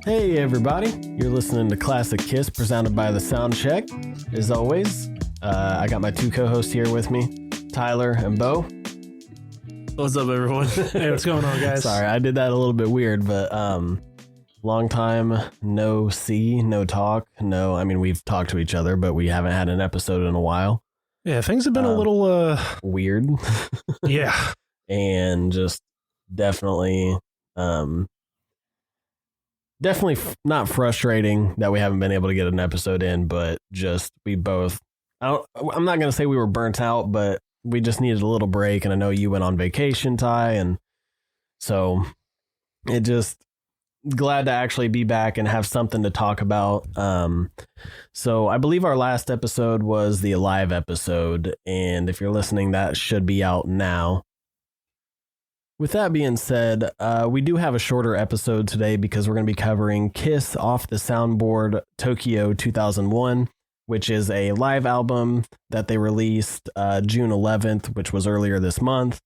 Hey everybody, you're listening to Classic Kiss presented by the Soundcheck. As always, I got my two co-hosts here with me, Tyler and Beau. What's up, everyone? Hey, what's going on, guys? Sorry, I did that a little bit weird, but long time no see, no talk. No, I mean, we've talked to each other, but we haven't had an episode in a while. Yeah, things have been a little Weird. yeah. And just definitely not frustrating that we haven't been able to get an episode in, but just we both, I'm not going to say we were burnt out, but we just needed a little break. And I know you went on vacation, Ty, and so it just glad to actually be back and have something to talk about. So I believe our last episode was the Alive episode, and if you're listening, that should be out now. With that being said, we do have a shorter episode today because we're going to be covering Kiss off the Soundboard Tokyo 2001, which is a live album that they released June 11th, which was earlier this month.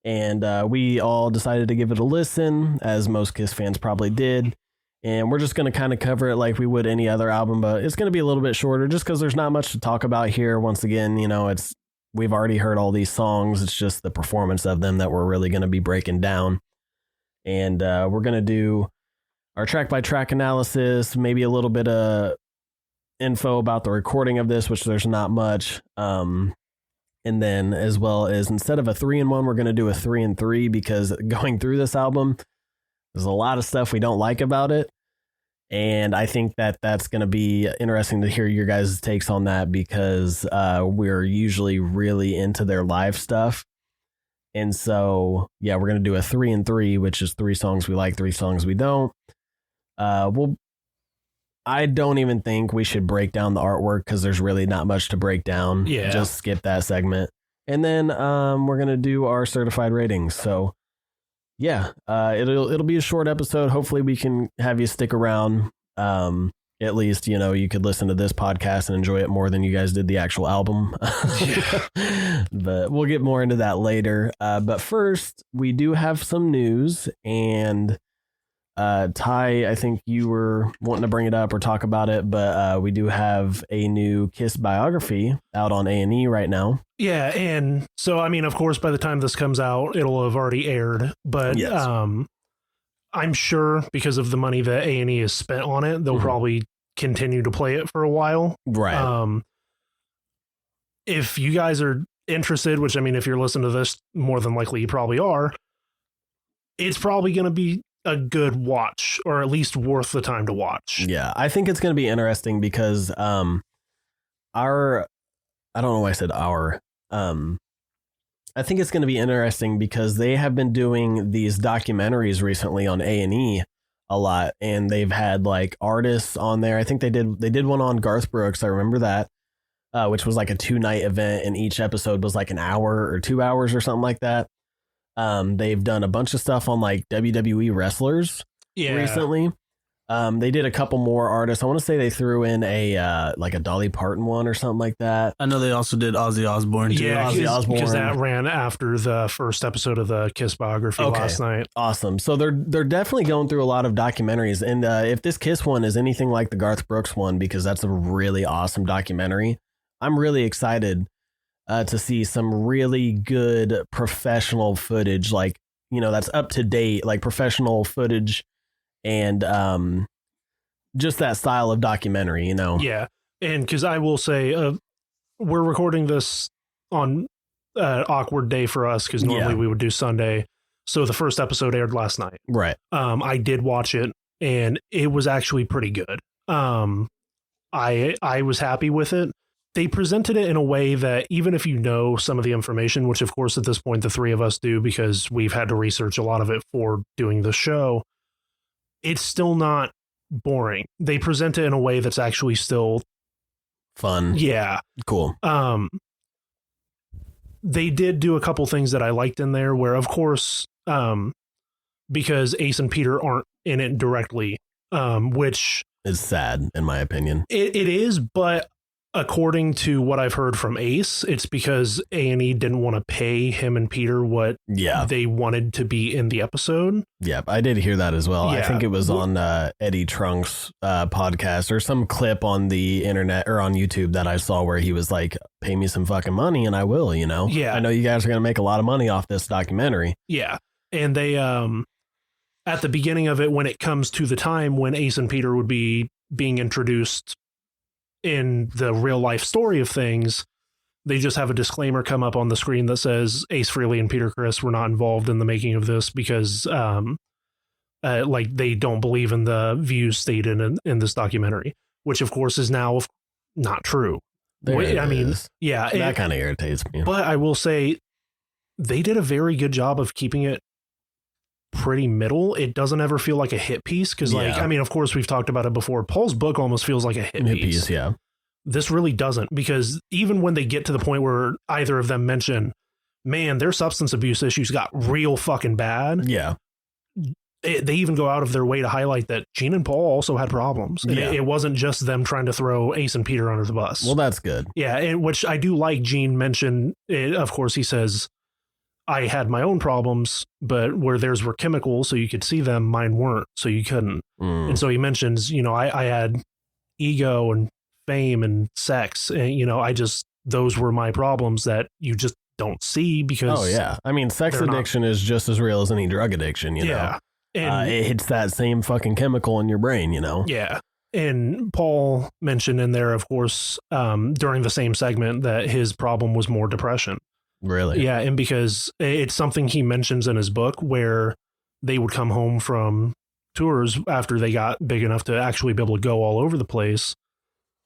And we all decided to give it a listen, as most Kiss fans probably did. And we're just going to kind of cover it like we would any other album, but it's going to be a little bit shorter just because there's not much to talk about here. Once again, you know, we've already heard all these songs. It's just the performance of them that we're really going to be breaking down. And we're going to do our track by track analysis, maybe a little bit of info about the recording of this, which there's not much. And then as well as instead of a 3-in-1, we're going to do a 3-in-3 because going through this album, there's a lot of stuff we don't like about it. And I think that that's going to be interesting to hear your guys' takes on that because we're usually really into their live stuff. And so, yeah, we're going to do a 3-in-3, which is 3 songs we like, 3 songs we don't. I don't even think we should break down the artwork because there's really not much to break down. Yeah. Just skip that segment. And then we're going to do our certified ratings. So, yeah, it'll be a short episode. Hopefully we can have you stick around. At least, you know, you could listen to this podcast and enjoy it more than you guys did the actual album. But we'll get more into that later. But first, we do have some news. And Ty, I think you were wanting to bring it up or talk about it, but we do have a new Kiss biography out on A&E right now. Yeah, and so I mean, of course, by the time this comes out, it'll have already aired. But Yes. I'm sure because of the money that A&E has spent on it, they'll probably continue to play it for a while. Right. If you guys are interested, which I mean, if you're listening to this, more than likely you probably are, it's probably going to be a good watch, or at least worth the time to watch. Yeah, I think it's going to be interesting because I don't know why I said our. I think it's going to be interesting because they have been doing these documentaries recently on A&E a lot, and they've had like artists on there. I think they did one on Garth Brooks. I remember that, which was like a 2-night event, and each episode was like an hour or 2 hours or something like that. They've done a bunch of stuff on like WWE wrestlers recently. They did a couple more artists. I want to say they threw in a like a Dolly Parton one or something like that. I know they also did Ozzy Osbourne too. Yeah, Ozzy Osbourne, because that ran after the first episode of the Kiss biography last night. Awesome. So they're definitely going through a lot of documentaries. And if this Kiss one is anything like the Garth Brooks one, because that's a really awesome documentary, I'm really excited to see some really good professional footage, like, you know, that's up to date, like professional footage and just that style of documentary, you know? Yeah. And because I will say, we're recording this on an awkward day for us because normally we would do Sunday. So the first episode aired last night. Right. I did watch it and it was actually pretty good. I was happy with it. They presented it in a way that even if you know some of the information, which of course at this point the three of us do because we've had to research a lot of it for doing the show, it's still not boring. They present it in a way that's actually still fun. Yeah. Cool. They did do a couple things that I liked in there where, of course, because Ace and Peter aren't in it directly, which is sad in my opinion. It is, but according to what I've heard from Ace, it's because A&E didn't want to pay him and Peter what they wanted to be in the episode. Yeah, I did hear that as well. Yeah. I think it was on Eddie Trunk's podcast or some clip on the internet or on YouTube that I saw where he was like, pay me some fucking money and I will, you know? Yeah. I know you guys are going to make a lot of money off this documentary. Yeah. And they, at the beginning of it, when it comes to the time when Ace and Peter would be being introduced in the real life story of things, they just have a disclaimer come up on the screen that says Ace Frehley and Peter Criss were not involved in the making of this because like they don't believe in the views stated in this documentary, which of course is now not true. I mean, yeah, that kind of irritates me. But I will say they did a very good job of keeping it pretty middle. It doesn't ever feel like a hit piece because, like, I mean, of course, we've talked about it before. Paul's book almost feels like a hit piece. Yeah. This really doesn't, because even when they get to the point where either of them mention, man, their substance abuse issues got real fucking bad. Yeah. They even go out of their way to highlight that Gene and Paul also had problems. And it wasn't just them trying to throw Ace and Peter under the bus. Well, that's good. Yeah. And which I do like. Gene mentioned, of course, he says, I had my own problems, but where theirs were chemical, so you could see them, mine weren't, so you couldn't. And so he mentions, you know, I had ego and fame and sex, and, you know, those were my problems that you just don't see because. Oh, yeah. I mean, sex addiction is just as real as any drug addiction, you know? And it hits that same fucking chemical in your brain, you know? Yeah. And Paul mentioned in there, of course, during the same segment that his problem was more depression. Really? Yeah, and because it's something he mentions in his book where they would come home from tours after they got big enough to actually be able to go all over the place,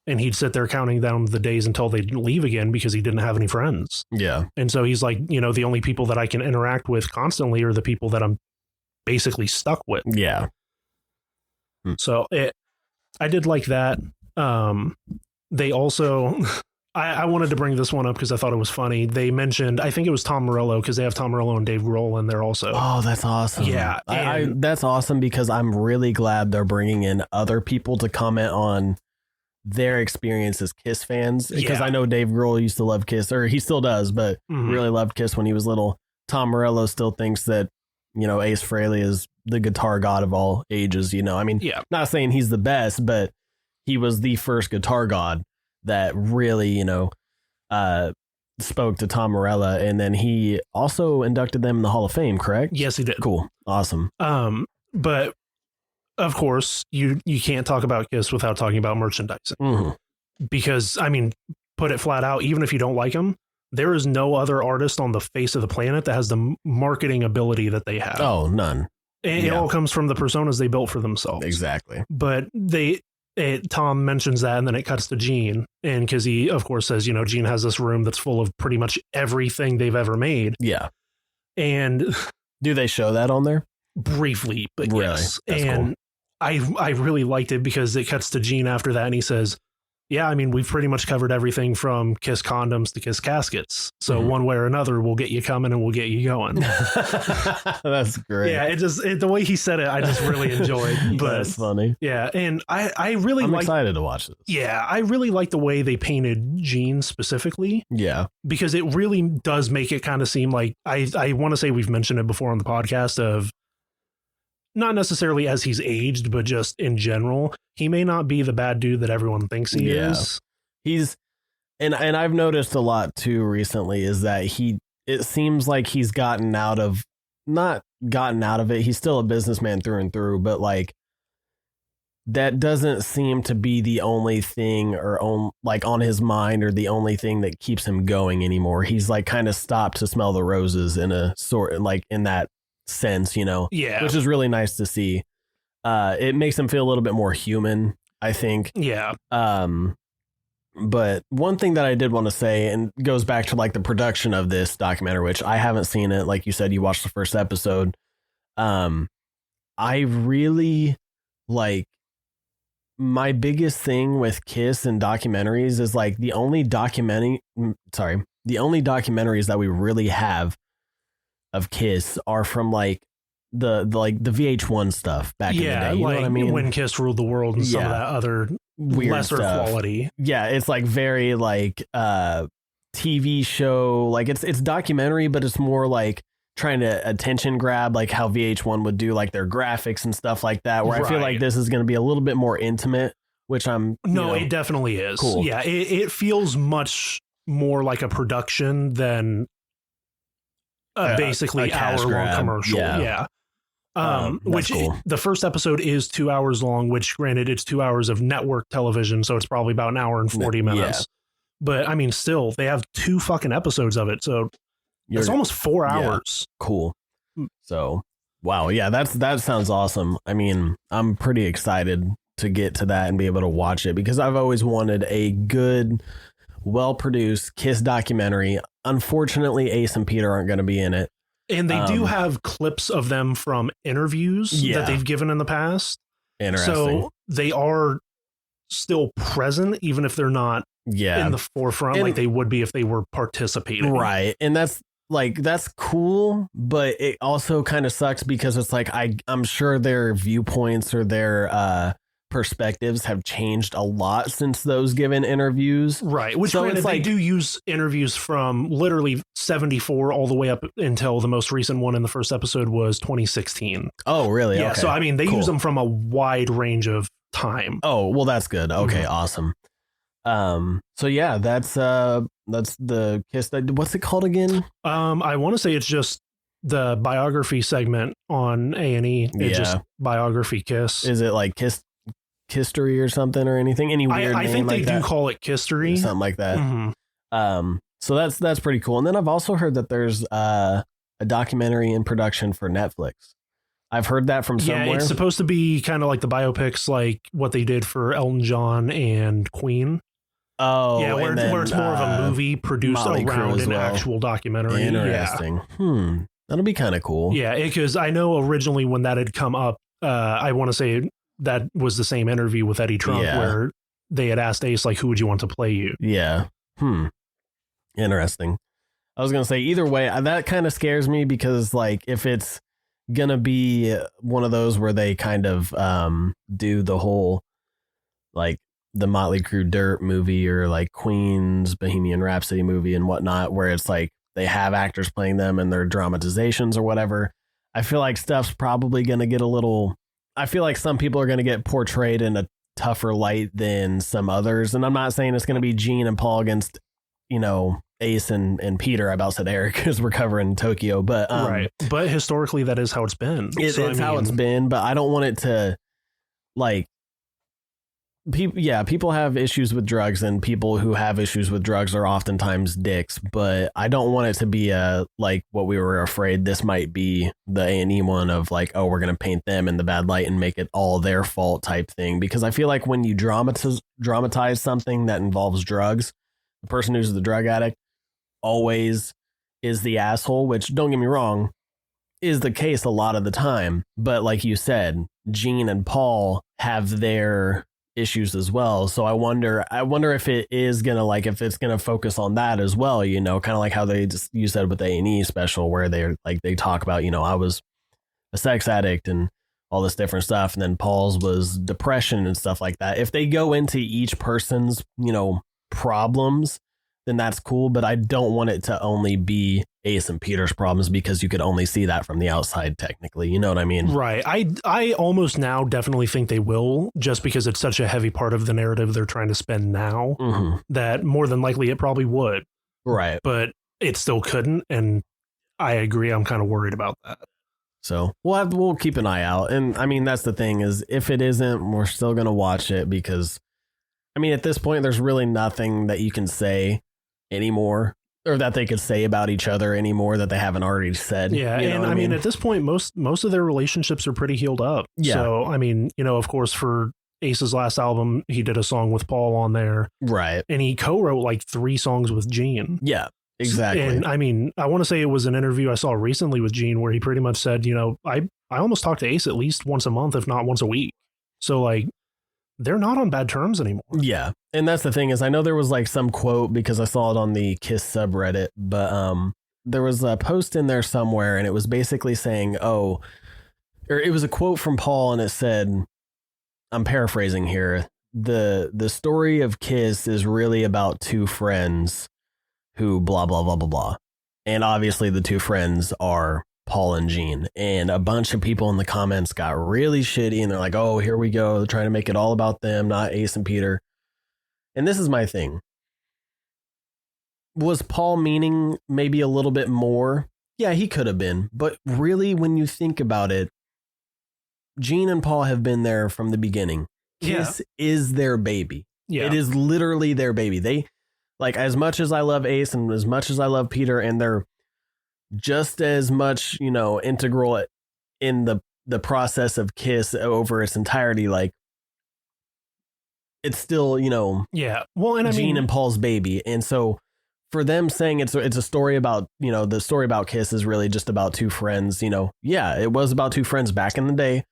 and he'd sit there counting down the days until they'd leave again because he didn't have any friends. Yeah. And so he's like, you know, the only people that I can interact with constantly are the people that I'm basically stuck with. Yeah. So I did like that. They also... I wanted to bring this one up because I thought it was funny. They mentioned, I think it was Tom Morello, because they have Tom Morello and Dave Grohl in there also. Oh, that's awesome. Yeah. That's awesome because I'm really glad they're bringing in other people to comment on their experience as Kiss fans. Because I know Dave Grohl used to love Kiss, or he still does, but really loved Kiss when he was little. Tom Morello still thinks that, you know, Ace Frehley is the guitar god of all ages. You know, I mean, not saying he's the best, but he was the first guitar god that really, you know, spoke to Tom Morello, and then he also inducted them in the Hall of Fame, correct? Yes, he did. Cool. Awesome. But of course, you can't talk about Kiss without talking about merchandising. Because, I mean, put it flat out, even if you don't like them, there is no other artist on the face of the planet that has the marketing ability that they have. Oh, none. It all comes from the personas they built for themselves. Exactly. But Tom mentions that, and then it cuts to Gene, and because he, of course, says, you know, Gene has this room that's full of pretty much everything they've ever made. Yeah. And do they show that on there? Briefly, but really? Yes. That's and cool. I really liked it because it cuts to Gene after that, and he says, yeah, I mean, we've pretty much covered everything from Kiss condoms to Kiss caskets. So one way or another, we'll get you coming and we'll get you going. That's great. Yeah, the way he said it, I just really enjoyed. But that's funny. Yeah, and I'm excited to watch this. Yeah, I really like the way they painted Gene specifically. Yeah. Because it really does make it kind of seem like, I want to say we've mentioned it before on the podcast of, not necessarily as he's aged, but just in general, he may not be the bad dude that everyone thinks he is. And I've noticed a lot too recently is that it seems like he's not gotten out of it. He's still a businessman through and through, but like that doesn't seem to be the only thing on his mind or the only thing that keeps him going anymore. He's like kind of stopped to smell the roses in a sort, like in that sense, you know, which is really nice to see. It makes him feel a little bit more human, I think. Yeah. But one thing that I did want to say, and goes back to like the production of this documentary, which I haven't seen it. Like you said, you watched the first episode. I really like, my biggest thing with Kiss and documentaries is like the only documentaries that we really have of Kiss are from like the VH1 stuff back in the day. You know what I mean? When Kiss ruled the world and some of that other weird lesser stuff. quality. Yeah, it's like very like TV show, like it's documentary, but it's more like trying to attention grab, like how VH1 would do like their graphics and stuff like that, where I feel like this is going to be a little bit more intimate, which it definitely is. Cool. Yeah, it feels much more like a production than basically hour-long commercial. Yeah. Which cool. The first episode is 2 hours long, which granted it's 2 hours of network television, so it's probably about an hour and 40 minutes. But I mean, still, they have 2 fucking episodes of it, so it's almost 4 hours. Cool. So, wow, yeah, that sounds awesome. I mean, I'm pretty excited to get to that and be able to watch it because I've always wanted a good, well-produced Kiss documentary. Unfortunately, Ace and Peter aren't going to be in it. And they do have clips of them from interviews that they've given in the past. Interesting. So they are still present, even if they're not in the forefront like they would be if they were participating. Right. And that's cool, but it also kind of sucks because it's like I'm sure their viewpoints or their perspectives have changed a lot since those given interviews. Right. Which so granted, they do use interviews from literally 74 all the way up until the most recent one in the first episode was 2016. Oh, really? Yeah. Okay. So, I mean, they use them from a wide range of time. Oh, well, that's good. Okay. Awesome. So yeah, that's the Kiss. What's it called again? I want to say it's just the biography segment on A&E. It's just biography Kiss. Is it like Kisstory or something or anything? Any weird I think name they like do call it Kisstory. Something like that. Mm-hmm. So that's pretty cool. And then I've also heard that there's a documentary in production for Netflix. I've heard that from somewhere. Yeah, it's supposed to be kind of like the biopics, like what they did for Elton John and Queen. Oh, yeah, where it's more of a movie produced around an actual documentary. Interesting. Yeah. That'll be kind of cool. Yeah, because I know originally when that had come up, I want to say that was the same interview with Eddie Trunk where they had asked Ace, like, who would you want to play you? Yeah. Interesting. I was going to say either way, that kind of scares me because like if it's going to be one of those where they kind of do the whole like the Motley Crue Dirt movie or like Queen's Bohemian Rhapsody movie and whatnot, where it's like they have actors playing them and their dramatizations or whatever. I feel like stuff's probably going to get a little, I feel like some people are going to get portrayed in a tougher light than some others. And I'm not saying it's going to be Gene and Paul against, Ace and Peter. I about said Eric because we're covering Tokyo, but right. But historically, that is how it's been. It's how it's been, but I don't want it to like, people have issues with drugs and people who have issues with drugs are oftentimes dicks, but I don't want it to be like what we were afraid this might be the A&E one of like, oh, we're going to paint them in the bad light and make it all their fault type thing. Because I feel like when you dramatize something that involves drugs, the person who's the drug addict always is the asshole, which don't get me wrong, is the case a lot of the time. But like you said, Gene and Paul have their issues as well. So I wonder if it is gonna if it's gonna focus on that as well, kind of like how you said with the A&E special where they talk about, I was a sex addict and all this different stuff, and then Paul's was depression and stuff like that. If they go into each person's problems, then that's cool, but I don't want it to only be Ace and Peter's problems because you could only see that from the outside technically. You know what I mean? Right. I almost now definitely think they will, just because it's such a heavy part of the narrative they're trying to spend now that more than likely it probably would. Right. But it still couldn't. And I agree. I'm kind of worried about that. So we'll keep an eye out. And I mean, that's the thing is if it isn't, we're still going to watch it because I mean, at this point, there's really nothing that you can say anymore or that they could say about each other anymore that they haven't already said. Yeah. And I mean, at this point, most of their relationships are pretty healed up. Yeah. So, I mean, of course, for Ace's last album, he did a song with Paul on there. Right. And he co-wrote like 3 songs with Gene. Yeah, exactly. And I mean, I want to say it was an interview I saw recently with Gene where he pretty much said, I almost talk to Ace at least once a month, if not once a week. So like, they're not on bad terms anymore. Yeah. And that's the thing is I know there was like some quote because I saw it on the Kiss subreddit, but there was a post in there somewhere and it was basically saying, or it was a quote from Paul and it said, I'm paraphrasing here, the story of Kiss is really about two friends who blah, blah, blah, blah, blah. And obviously the two friends are Paul and Gene. And a bunch of people in the comments got really shitty. And they're like, oh, here we go. They're trying to make it all about them, not Ace and Peter. And this is my thing. Was Paul meaning maybe a little bit more? Yeah, he could have been. But really, when you think about it, Gene and Paul have been there from the beginning. Kiss is their baby. Yeah. It is literally their baby. They, like, as much as I love Ace and as much as I love Peter, and they're just as much, you know, integral in the process of Kiss over its entirety, like, it's still, you know, well, and Gene and Paul's baby. And so for them saying it's a story about, you know, the story about Kiss is really just about two friends, you know. Yeah, it was about two friends back in the day.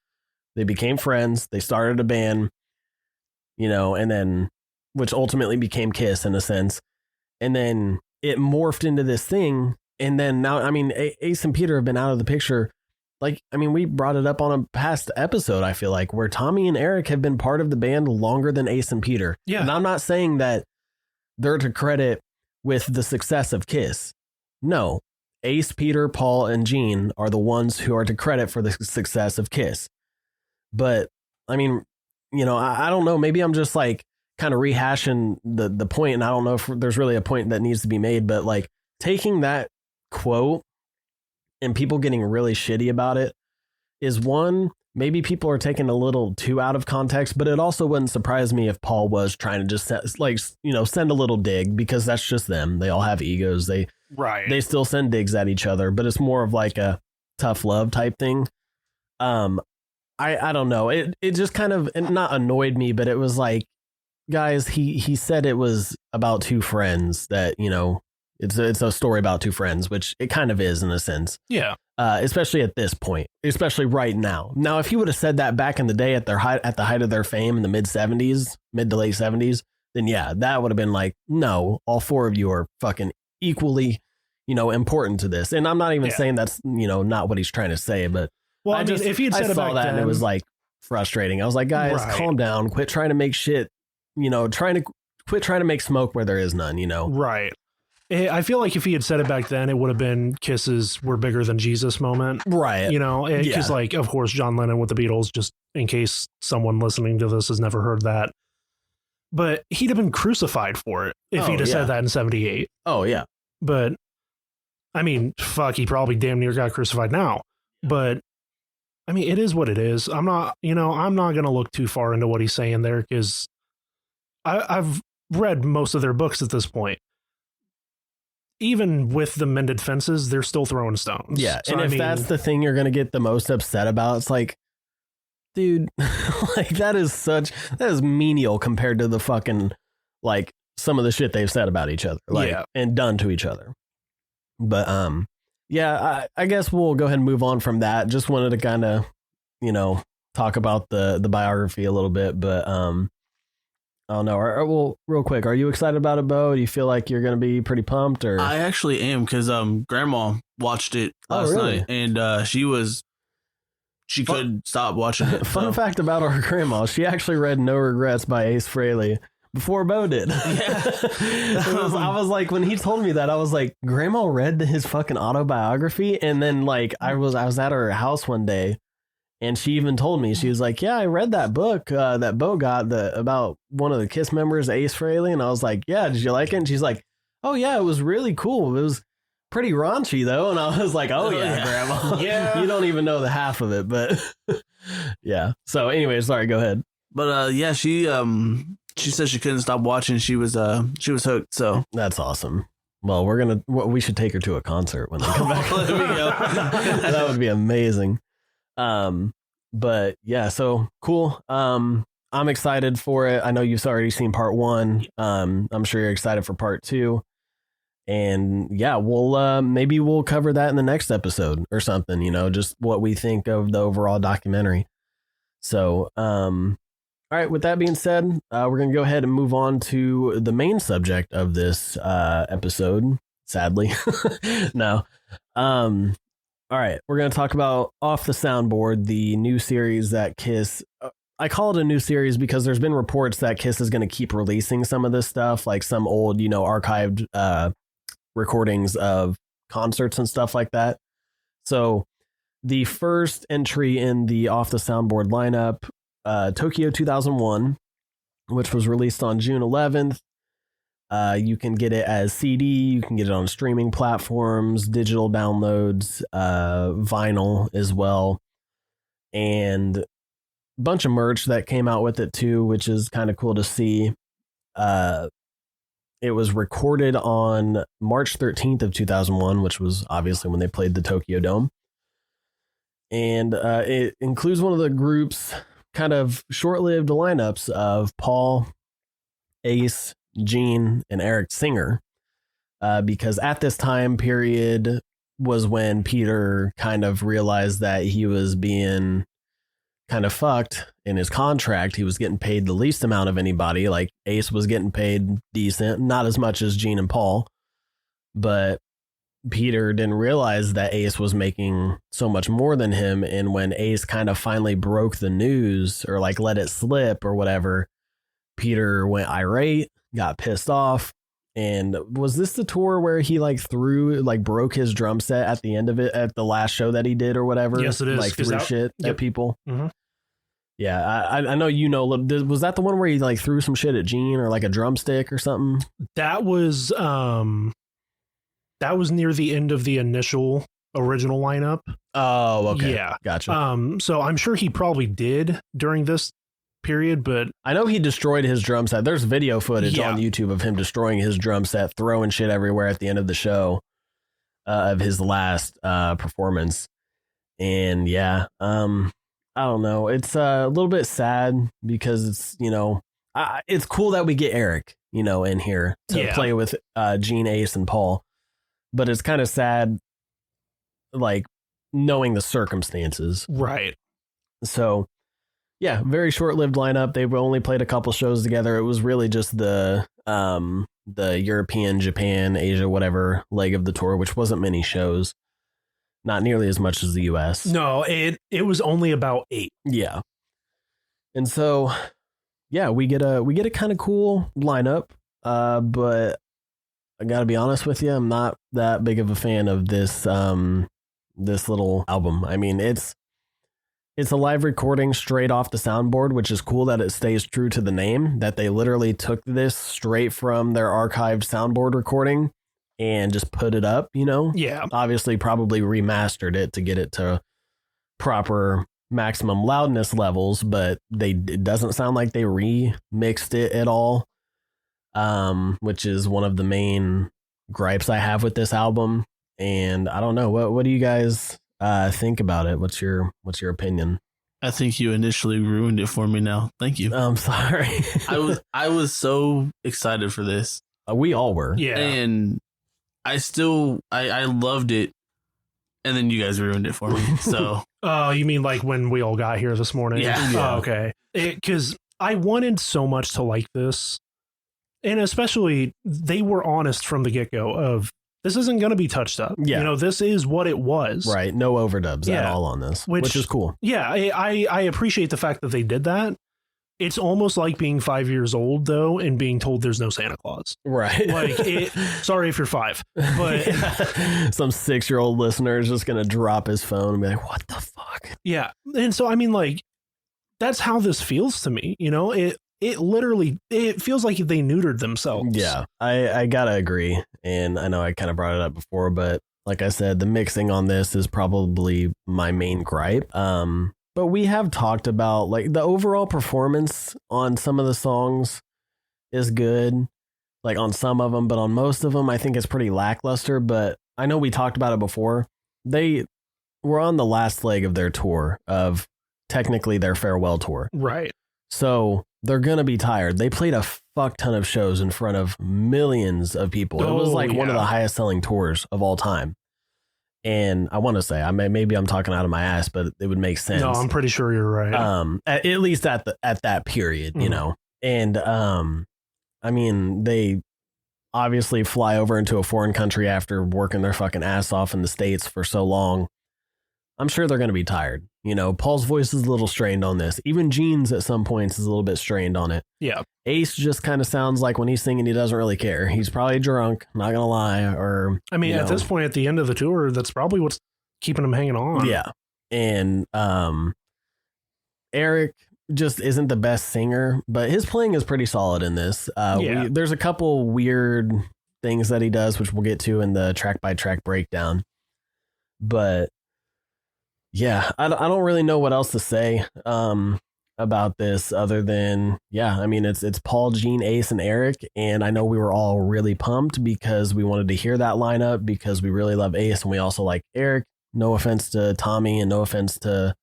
They became friends. They started a band, you know, and then, which ultimately became Kiss in a sense. And then it morphed into this thing. And then now, I mean, Ace and Peter have been out of the picture. Like, I mean, we brought it up on a past episode, I feel like, where Tommy and Eric have been part of the band longer than Ace and Peter. Yeah. And I'm not saying that they're to credit with the success of Kiss. No, Ace, Peter, Paul, and Gene are the ones who are to credit for the success of Kiss. But I mean, you know, I don't know. Maybe I'm just like kind of rehashing the point, and I don't know if there's really a point that needs to be made. But like taking that quote and people getting really shitty about it is one. Maybe people are taking a little too out of context, but it also wouldn't surprise me if Paul was trying to just like, you know, send a little dig, because that's just them. They all have egos. They still send digs at each other, but it's more of like a tough love type thing. I don't know. It just kind of not annoyed me, but it was like, guys, he said it was about two friends, that, you know, it's a story about two friends, which it kind of is in a sense. Yeah. Especially at this point, especially right now. Now, if he would have said that back in the day at the height of their fame in the mid to late 70s, then yeah, that would have been like, no, all four of you are fucking equally, you know, important to this. And I'm not even saying that's, you know, not what he's trying to say, but well, I mean, if he had said it back then, and it was like frustrating. I was like, guys, calm down, quit trying to make shit, you know, quit trying to make smoke where there is none, you know? Right. I feel like if he had said it back then, it would have been Kiss's "We're Bigger Than Jesus" moment. Right. You know, because like, of course, John Lennon with the Beatles, just in case someone listening to this has never heard that. But he'd have been crucified for it if he'd have said that in 78. Oh, yeah. But, I mean, fuck, he probably damn near got crucified now. But, I mean, it is what it is. I'm not going to look too far into what he's saying there, because I've read most of their books at this point. Even with the mended fences, they're still throwing stones. Yeah. So, and if that's the thing you're going to get the most upset about, it's like, dude, like that is menial compared to the fucking, like, some of the shit they've said about each other, like, and done to each other. But, yeah, I guess we'll go ahead and move on from that. Just wanted to kind of, you know, talk about the biography a little bit, but, I don't know. Well, real quick, are you excited about it, Beau? Do you feel like you're going to be pretty pumped? Or I actually am, because Grandma watched it last night, and she couldn't stop watching it. Fun fact about our grandma: she actually read "No Regrets" by Ace Frehley before Beau did. Yeah. I was like, when he told me that, I was like, Grandma read his fucking autobiography, and then like I was at her house one day. And she even told me, she was like, yeah, I read that book that Beau got about one of the Kiss members, Ace Frehley. And I was like, yeah, did you like it? And she's like, oh, yeah, it was really cool. It was pretty raunchy, though. And I was like, oh, yeah, Grandma. Yeah. You don't even know the half of it. But yeah. So anyway, sorry, go ahead. But yeah, she said she couldn't stop watching. She was hooked. So that's awesome. Well, we should take her to a concert when they come back. There we go. That would be amazing. But yeah, so cool. I'm excited for it. I know you've already seen part 1. I'm sure you're excited for part 2. And yeah, maybe we'll cover that in the next episode or something, you know, just what we think of the overall documentary. So, all right, with that being said, we're going to go ahead and move on to the main subject of this episode, sadly. No. All right, we're going to talk about Off the Soundboard, the new series that Kiss I call it a new series because there's been reports that Kiss is going to keep releasing some of this stuff, like some old, archived recordings of concerts and stuff like that. So the first entry in the Off the Soundboard lineup, Tokyo 2001, which was released on June 11th. You can get it as CD, you can get it on streaming platforms, digital downloads, vinyl as well, and a bunch of merch that came out with it too, which is kind of cool to see. It was recorded on March 13th of 2001, which was obviously when they played the Tokyo Dome. And it includes one of the group's kind of short-lived lineups of Paul, Ace, Gene, and Eric Singer, because at this time period was when Peter kind of realized that he was being kind of fucked in his contract. He was getting paid the least amount of anybody. Like Ace was getting paid decent, not as much as Gene and Paul, but Peter didn't realize that Ace was making so much more than him. And when Ace kind of finally broke the news or like let it slip or whatever, Peter went irate, got pissed off. And was this the tour where he broke his drum set at the end of it at the last show that he did or whatever? Yes, it is. Like threw shit at people. Mm-hmm. Yeah, I know was that the one where he like threw some shit at Gene or like a drumstick or something? That was near the end of the original lineup. Oh, okay. Yeah. Gotcha. So I'm sure he probably did during this period, but I know he destroyed his drum set. There's video footage on YouTube of him destroying his drum set, throwing shit everywhere at the end of the show of his last performance. And yeah, I don't know. It's a little bit sad because it's, it's cool that we get Eric, in here to play with Gene, Ace, and Paul. But it's kind of sad, like, knowing the circumstances. Right. So, yeah, very short-lived lineup. They've only played a couple shows together. It was really just the European, Japan, Asia, whatever leg of the tour, which wasn't many shows. Not nearly as much as the US. No, it was only about 8. Yeah. And so, yeah, we get a kind of cool lineup, but I got to be honest with you, I'm not that big of a fan of this this little album. I mean, it's a live recording straight off the soundboard, which is cool that it stays true to the name, that they literally took this straight from their archived soundboard recording and just put it up, Yeah. Obviously, probably remastered it to get it to proper maximum loudness levels, but it doesn't sound like they remixed it at all, which is one of the main gripes I have with this album. And I don't know, what do you guys think about it? What's your opinion? I think you initially ruined it for me now. Thank you. I'm sorry. I was so excited for this. We all were. Yeah. And I loved it. And then you guys ruined it for me. So, you mean like when we all got here this morning? Yeah. Oh, okay. Because I wanted so much to like this. And especially they were honest from the get-go of this isn't going to be touched up. Yeah. This is what it was. Right. No overdubs at all on this, which is cool. Yeah. I appreciate the fact that they did that. It's almost like being 5 years old, though, and being told there's no Santa Claus. Right. Sorry if you're 5, but some 6-year-old listener is just going to drop his phone and be like, what the fuck? Yeah. And so, I mean, like, that's how this feels to me. It literally, it feels like they neutered themselves. Yeah, I gotta agree. And I know I kind of brought it up before, but like I said, the mixing on this is probably my main gripe. But we have talked about like the overall performance on some of the songs is good, like on some of them, but on most of them, I think it's pretty lackluster. But I know we talked about it before. They were on the last leg of their tour, of technically their farewell tour. Right. So they're going to be tired. They played a fuck ton of shows in front of millions of people. It was like one of the highest selling tours of all time. And I want to say, maybe I'm talking out of my ass, but it would make sense. No, I'm pretty sure you're right. At least at that period, And I mean, they obviously fly over into a foreign country after working their fucking ass off in the States for so long. I'm sure they're going to be tired. Paul's voice is a little strained on this. Even Gene's at some points is a little bit strained on it. Yeah. Ace just kind of sounds like when he's singing, he doesn't really care. He's probably drunk, not going to lie. Or at this point, at the end of the tour, that's probably what's keeping him hanging on. Yeah. And Eric just isn't the best singer, but his playing is pretty solid in this. There's a couple weird things that he does, which we'll get to in the track by track breakdown. But yeah, I don't really know what else to say about this other than, it's Paul, Gene, Ace, and Eric. And I know we were all really pumped because we wanted to hear that lineup because we really love Ace and we also like Eric. No offense to Tommy and no offense to,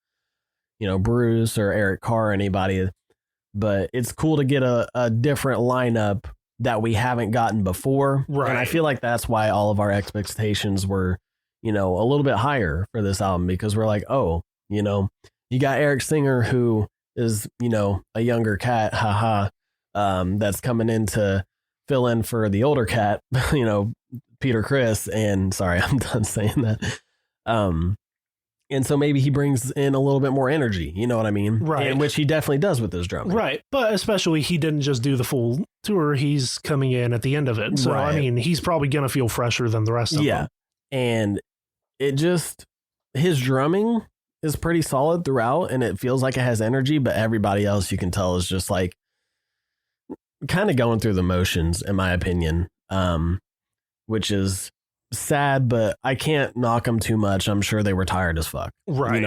Bruce or Eric Carr or anybody. But it's cool to get a different lineup that we haven't gotten before. Right. And I feel like that's why all of our expectations were a little bit higher for this album because we're like, you got Eric Singer, who is, a younger cat, that's coming in to fill in for the older cat, Peter Criss. And sorry, I'm done saying that. And so maybe he brings in a little bit more energy, you know what I mean? Right. And which he definitely does with his drumming. Right. But especially he didn't just do the full tour. He's coming in at the end of it. So, right. He's probably going to feel fresher than the rest of them. Yeah. And his drumming is pretty solid throughout and it feels like it has energy, but everybody else you can tell is just like kind of going through the motions, in my opinion, which is sad, but I can't knock them too much. I'm sure they were tired as fuck. Right.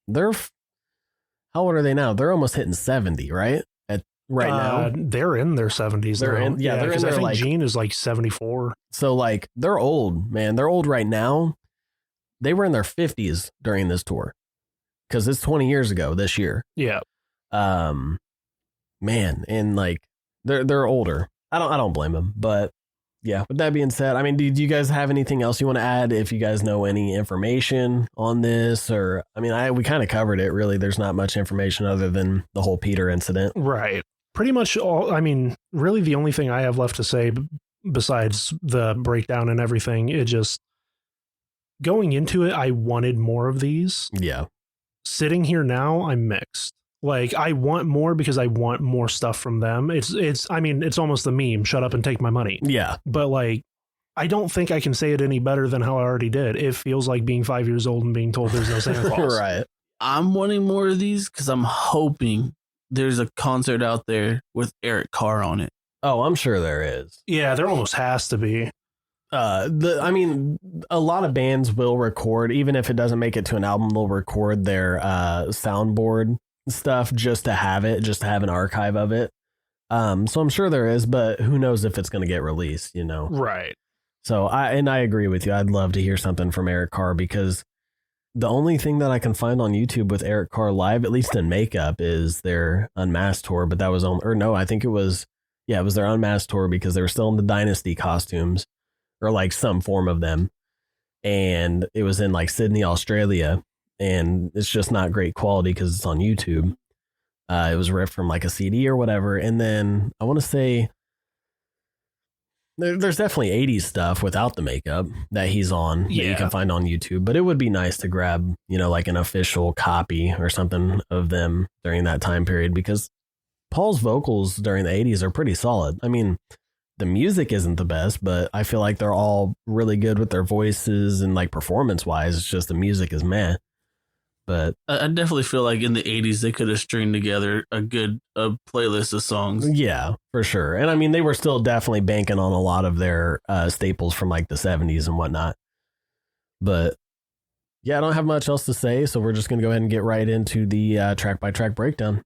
They're how old are they now? They're almost hitting 70, right? Now. They're in their 70s. They're in their, I think Gene is like 74. So like they're old, man. They're old right now. They were in their 50s during this tour because it's 20 years ago this year. Yeah. Man, and like they're older. I don't blame them, but yeah. With that being said, do you guys have anything else you want to add? If you guys know any information on this, or we kind of covered it. Really, there's not much information other than the whole Peter incident. Right. Pretty much all. Really, the only thing I have left to say besides the breakdown and everything, it just. Going into it, I wanted more of these. Yeah. Sitting here now, I'm mixed. Like, I want more because I want more stuff from them. It's almost a meme. Shut up and take my money. Yeah. But like, I don't think I can say it any better than how I already did. It feels like being 5 years old and being told there's no Santa Claus. Right. I'm wanting more of these because I'm hoping there's a concert out there with Eric Carr on it. Oh, I'm sure there is. Yeah, there almost has to be. A lot of bands will record, even if it doesn't make it to an album, they'll record their soundboard stuff just to have an archive of it. So I'm sure there is, but who knows if it's going to get released, Right. So I agree with you. I'd love to hear something from Eric Carr because the only thing that I can find on YouTube with Eric Carr live, at least in makeup, is their Unmasked tour. But that was I think it was their Unmasked tour because they were still in the Dynasty costumes. Or like some form of them. And it was in like Sydney, Australia. And it's just not great quality because it's on YouTube. It was ripped from like a CD or whatever. And then I want to say there's definitely 80s stuff without the makeup that he's on that you can find on YouTube. But it would be nice to grab, like an official copy or something of them during that time period because Paul's vocals during the 80s are pretty solid. The music isn't the best, but I feel like they're all really good with their voices and like performance wise. It's just the music is meh. But I definitely feel like in the 80s they could have stringed together a good playlist of songs. Yeah, for sure. And they were still definitely banking on a lot of their staples from like the 70s and whatnot. But yeah, I don't have much else to say, so we're just going to go ahead and get right into the track by track breakdown.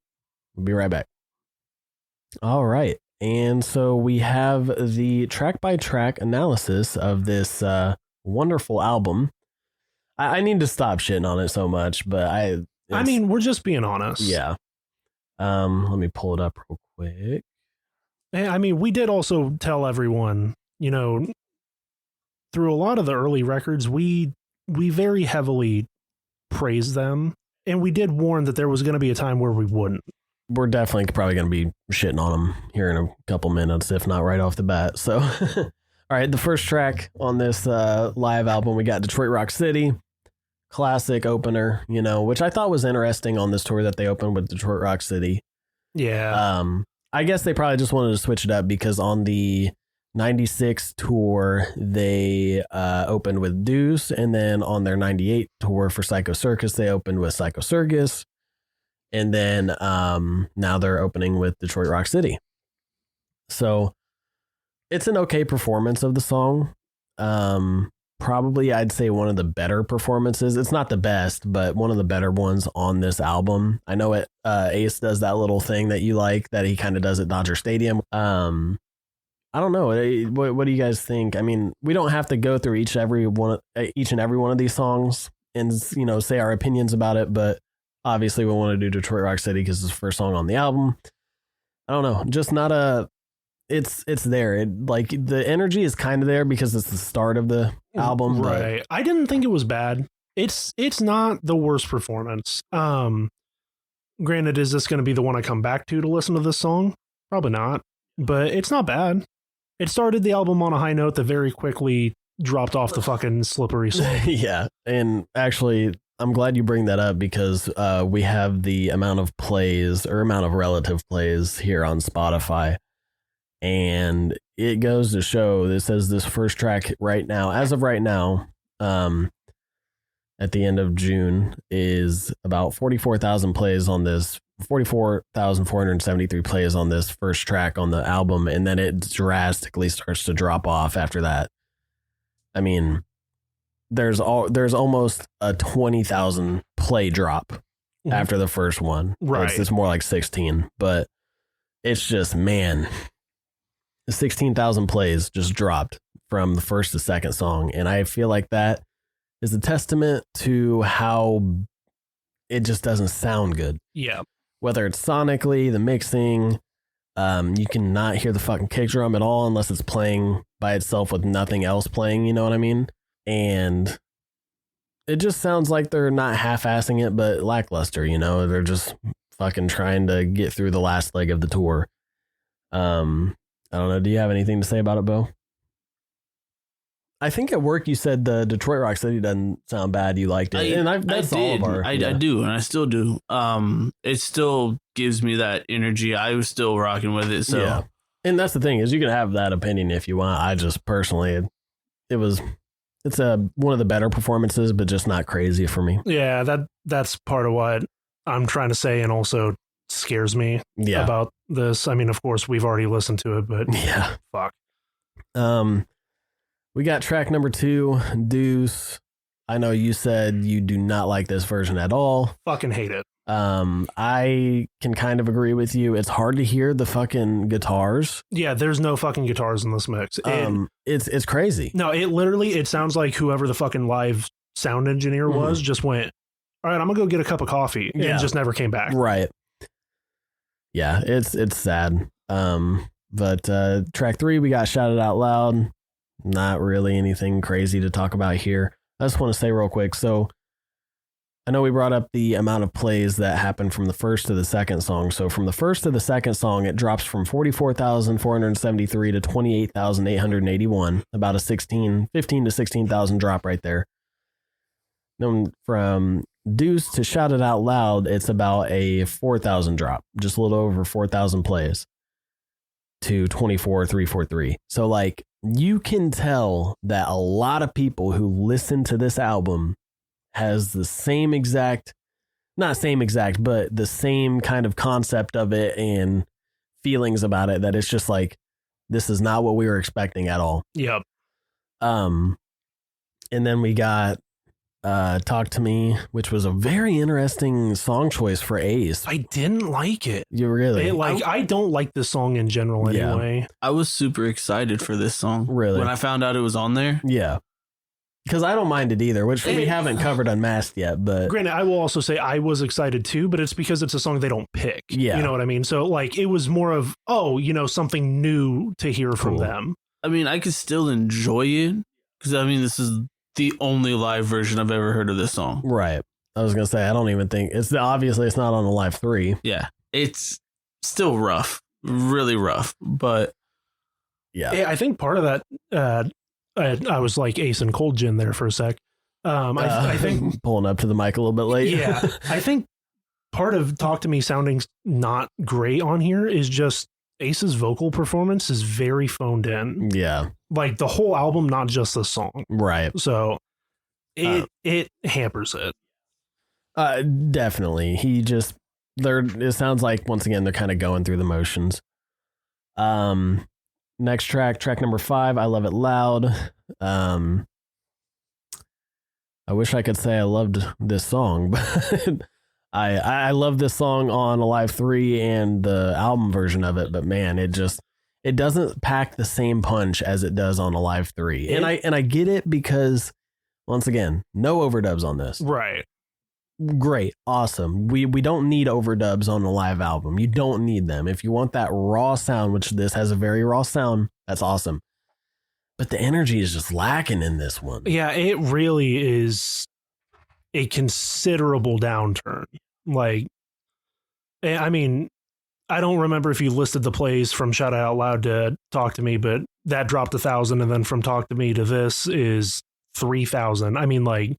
We'll be right back. All right. And so we have the track by track analysis of this wonderful album. I need to stop shitting on it so much, but we're just being honest. Yeah. Let me pull it up real quick. We did also tell everyone, through a lot of the early records, we very heavily praised them. And we did warn that there was going to be a time where we wouldn't. We're definitely probably going to be shitting on them here in a couple minutes, if not right off the bat. So, all right, the first track on this live album, we got Detroit Rock City, classic opener, you know, which I thought was interesting on this tour that they opened with Detroit Rock City. Yeah. I guess they probably just wanted to switch it up because on the 96 tour, they opened with Deuce, and then on their 98 tour for Psycho Circus, they opened with Psycho Circus, and then now they're opening with Detroit Rock City. So it's an okay performance of the song. Probably I'd say one of the better performances. It's not the best, but one of the better ones on this album. I know it. Ace does that little thing that you like that he kind of does at Dodger Stadium. I don't know. What do you guys think? I mean, we don't have to go through each and every one of these songs and, you know, say our opinions about it. But obviously we want to do Detroit Rock City because it's the first song on the album. I don't know. Just not a, it's there. Like the energy is kind of there because it's the start of the album. Right. But I didn't think it was bad. It's not the worst performance. Granted, is this going to be the one I come back to listen to this song? Probably not, but it's not bad. It started the album on a high note that very quickly dropped off the fucking slippery slope. Yeah. And actually, I'm glad you bring that up because we have the amount of plays or amount of relative plays here on Spotify. And it goes to show, it says this first track right now, as of right now, at the end of June, is about 44,000 plays on this. 44,473 plays on this first track on the album, and then it drastically starts to drop off after that. I mean, there's almost a 20,000 play drop after the first one. Right. It's more like 16, but it's just, man, 16,000 plays just dropped from the first to second song, and I feel like that is a testament to how it just doesn't sound good. Yeah. Whether it's sonically, the mixing, you cannot hear the fucking kick drum at all unless it's playing by itself with nothing else playing, you know what I mean? And it just sounds like they're not half-assing it, but lackluster, you know? They're just fucking trying to get through the last leg of the tour. I don't know. Do you have anything to say about it, Beau? I think at work you said the Detroit Rock City doesn't sound bad. You liked it, I do, and I still do. It still gives me that energy. I was still rocking with it. So, yeah. And that's the thing is you can have that opinion if you want. I just personally, it's one of the better performances, but just not crazy for me. Yeah, that's part of what I'm trying to say, and also scares me about this. I mean, of course, we've already listened to it, but yeah, fuck. We got track number 2, Deuce. I know you said you do not like this version at all. Fucking hate it. I can kind of agree with you. It's hard to hear the fucking guitars. Yeah, there's no fucking guitars in this mix. It's crazy. No, it sounds like whoever the fucking live sound engineer was just went, all right, I'm gonna go get a cup of coffee, and just never came back. Right. Yeah, it's sad. But track 3, we got Shout It Out Loud. Not really anything crazy to talk about here. I just want to say real quick. So I know we brought up the amount of plays that happened from the first to the second song. So from the first to the second song, it drops from 44,473 to 28,881, about a 15 to 16,000 drop right there. Then from Deuce to Shout It Out Loud, it's about a 4,000 drop, just a little over 4,000 plays to 24,343. So like, you can tell that a lot of people who listen to this album has the same exact, not same exact, but the same kind of concept of it and feelings about it, that it's just like, this is not what we were expecting at all. Yep. And then we got Talk to Me, which was a very interesting song choice for Ace. I didn't like it. You really? I don't like this song in general anyway. Yeah. I was super excited for this song. Really? When I found out it was on there. Yeah. Because I don't mind it either, which we haven't covered Unmasked yet. But granted, I will also say I was excited too, but it's because it's a song they don't pick. Yeah. You know what I mean? So like, it was more of, something new to hear from them. I mean, I could still enjoy it because I mean, this is the only live version I've ever heard of this song. Right. I was going to say, I don't even think obviously it's not on the Live 3. Yeah. It's still rough, really rough, but yeah, I think part of that, I was like Ace and Cold Gin there for a sec. I think pulling up to the mic a little bit late. Yeah, I think part of Talk to Me sounding not great on here is just Ace's vocal performance is very phoned in. Yeah. Like the whole album, not just the song. Right. So it hampers it. Definitely. It sounds like, once again, they're kind of going through the motions. Next track number 5, I Love It Loud. I wish I could say I loved this song, but I love this song on Alive 3 and the album version of it, but man, it doesn't pack the same punch as it does on Alive 3. And I get it because, once again, no overdubs on this. Right. Great. Awesome. We don't need overdubs on a live album. You don't need them. If you want that raw sound, which this has a very raw sound, that's awesome. But the energy is just lacking in this one. Yeah, it really is a considerable downturn. Like, I mean, I don't remember if you listed the plays from Shout It Out Loud to Talk to Me, but that dropped 1,000, and then from Talk to Me to this is 3,000. I mean, like,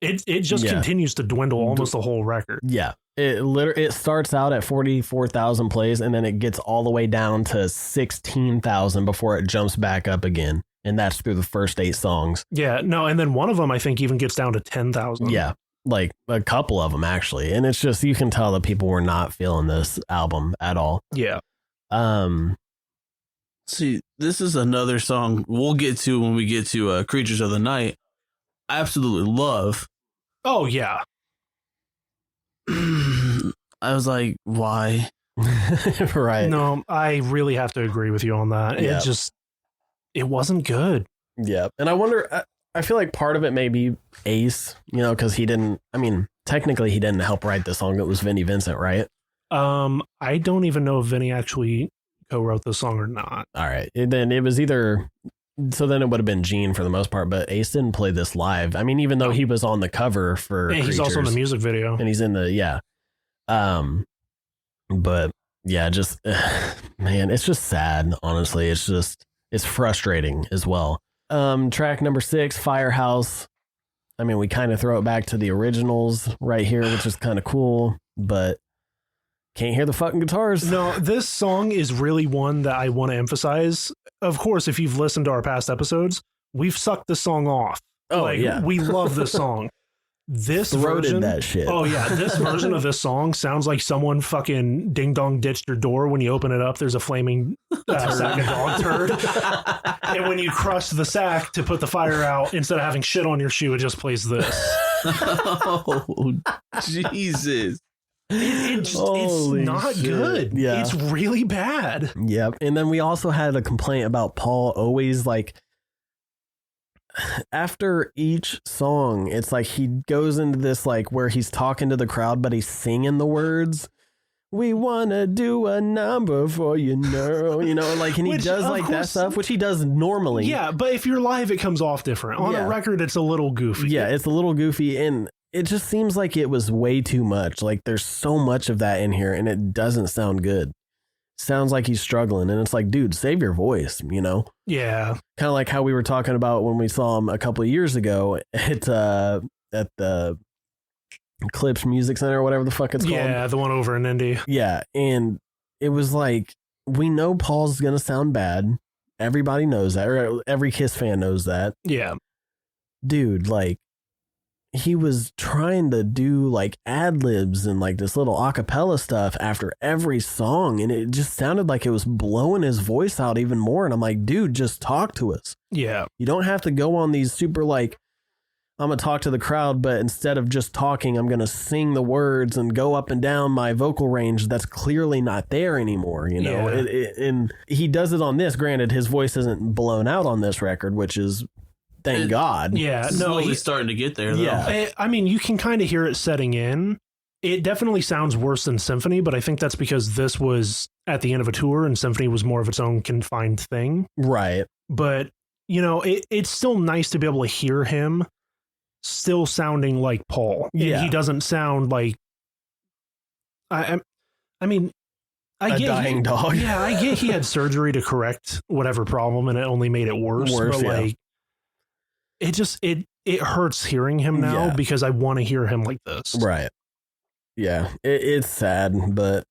it just continues to dwindle almost the whole record. Yeah. It starts out at 44,000 plays, and then it gets all the way down to 16,000 before it jumps back up again. And that's through the first 8 songs. Yeah, no, and then one of them I think even gets down to 10,000. Yeah, like a couple of them actually. And it's just, you can tell that people were not feeling this album at all. Yeah. See, this is another song we'll get to when we get to Creatures of the Night. I absolutely love. Oh, yeah. I was like, why? Right. No, I really have to agree with you on that. Yeah. It wasn't good. Yeah. And I wonder, I feel like part of it may be Ace, because technically he didn't help write the song. It was Vinnie Vincent, right? I don't even know if Vinnie actually co-wrote the song or not. All right. Then it was either, so then it would have been Gene for the most part, but Ace didn't play this live. I mean, even though he was on the cover for He's Creatures, also in the music video. and he's in the, but yeah, just, man, it's just sad, honestly. It's frustrating as well. Track number 6, Firehouse. I mean, we kind of throw it back to the originals right here, which is kind of cool, but can't hear the fucking guitars. No, this song is really one that I want to emphasize. Of course, if you've listened to our past episodes, we've sucked this song off. Oh, yeah. We love this song. This Throated version, that shit. Oh yeah, this version of this song sounds like someone fucking ding dong ditched your door. When you open it up, there's a flaming sack of dog turd, and when you crush the sack to put the fire out, instead of having shit on your shoe, it just plays this. Oh, Jesus! It's not shit. good. Yeah, it's really bad. Yep. And then we also had a complaint about Paul always like, after each song, it's like he goes into this like where he's talking to the crowd, but he's singing the words. We want to do a number for you, like, and he does like that stuff, which he does normally. Yeah, but if you're live, it comes off different. On a record, it's a little goofy. Yeah, it's a little goofy, and it just seems like it was way too much. Like, there's so much of that in here, and it doesn't sound good. Sounds like he's struggling, and it's like, dude, save your voice, Yeah. Kind of like how we were talking about when we saw him a couple of years ago at the Eclipse Music Center or whatever the fuck it's called. Yeah, the one over in Indy. Yeah, and it was like, we know Paul's gonna sound bad. Everybody knows that, or every Kiss fan knows that. Yeah. Dude, like, he was trying to do like ad libs and like this little acapella stuff after every song, and it just sounded like it was blowing his voice out even more. And I'm like, dude, just talk to us. Yeah. You don't have to go on these super like, I'm gonna talk to the crowd, but instead of just talking, I'm gonna sing the words and go up and down my vocal range that's clearly not there anymore. Yeah. And he does it on this. Granted, his voice isn't blown out on this record, which is, thank God. Yeah, no, he's starting to get there, though. Yeah. I mean, you can kind of hear it setting in. It definitely sounds worse than Symphony, but I think that's because this was at the end of a tour and Symphony was more of its own confined thing. Right. But, it's still nice to be able to hear him still sounding like Paul. Yeah. He doesn't sound like... I mean... A dying dog. Yeah, I get he had surgery to correct whatever problem and it only made it worse. But yeah. like... it hurts hearing him now because I want to hear him like this. Right. Yeah, it's sad, but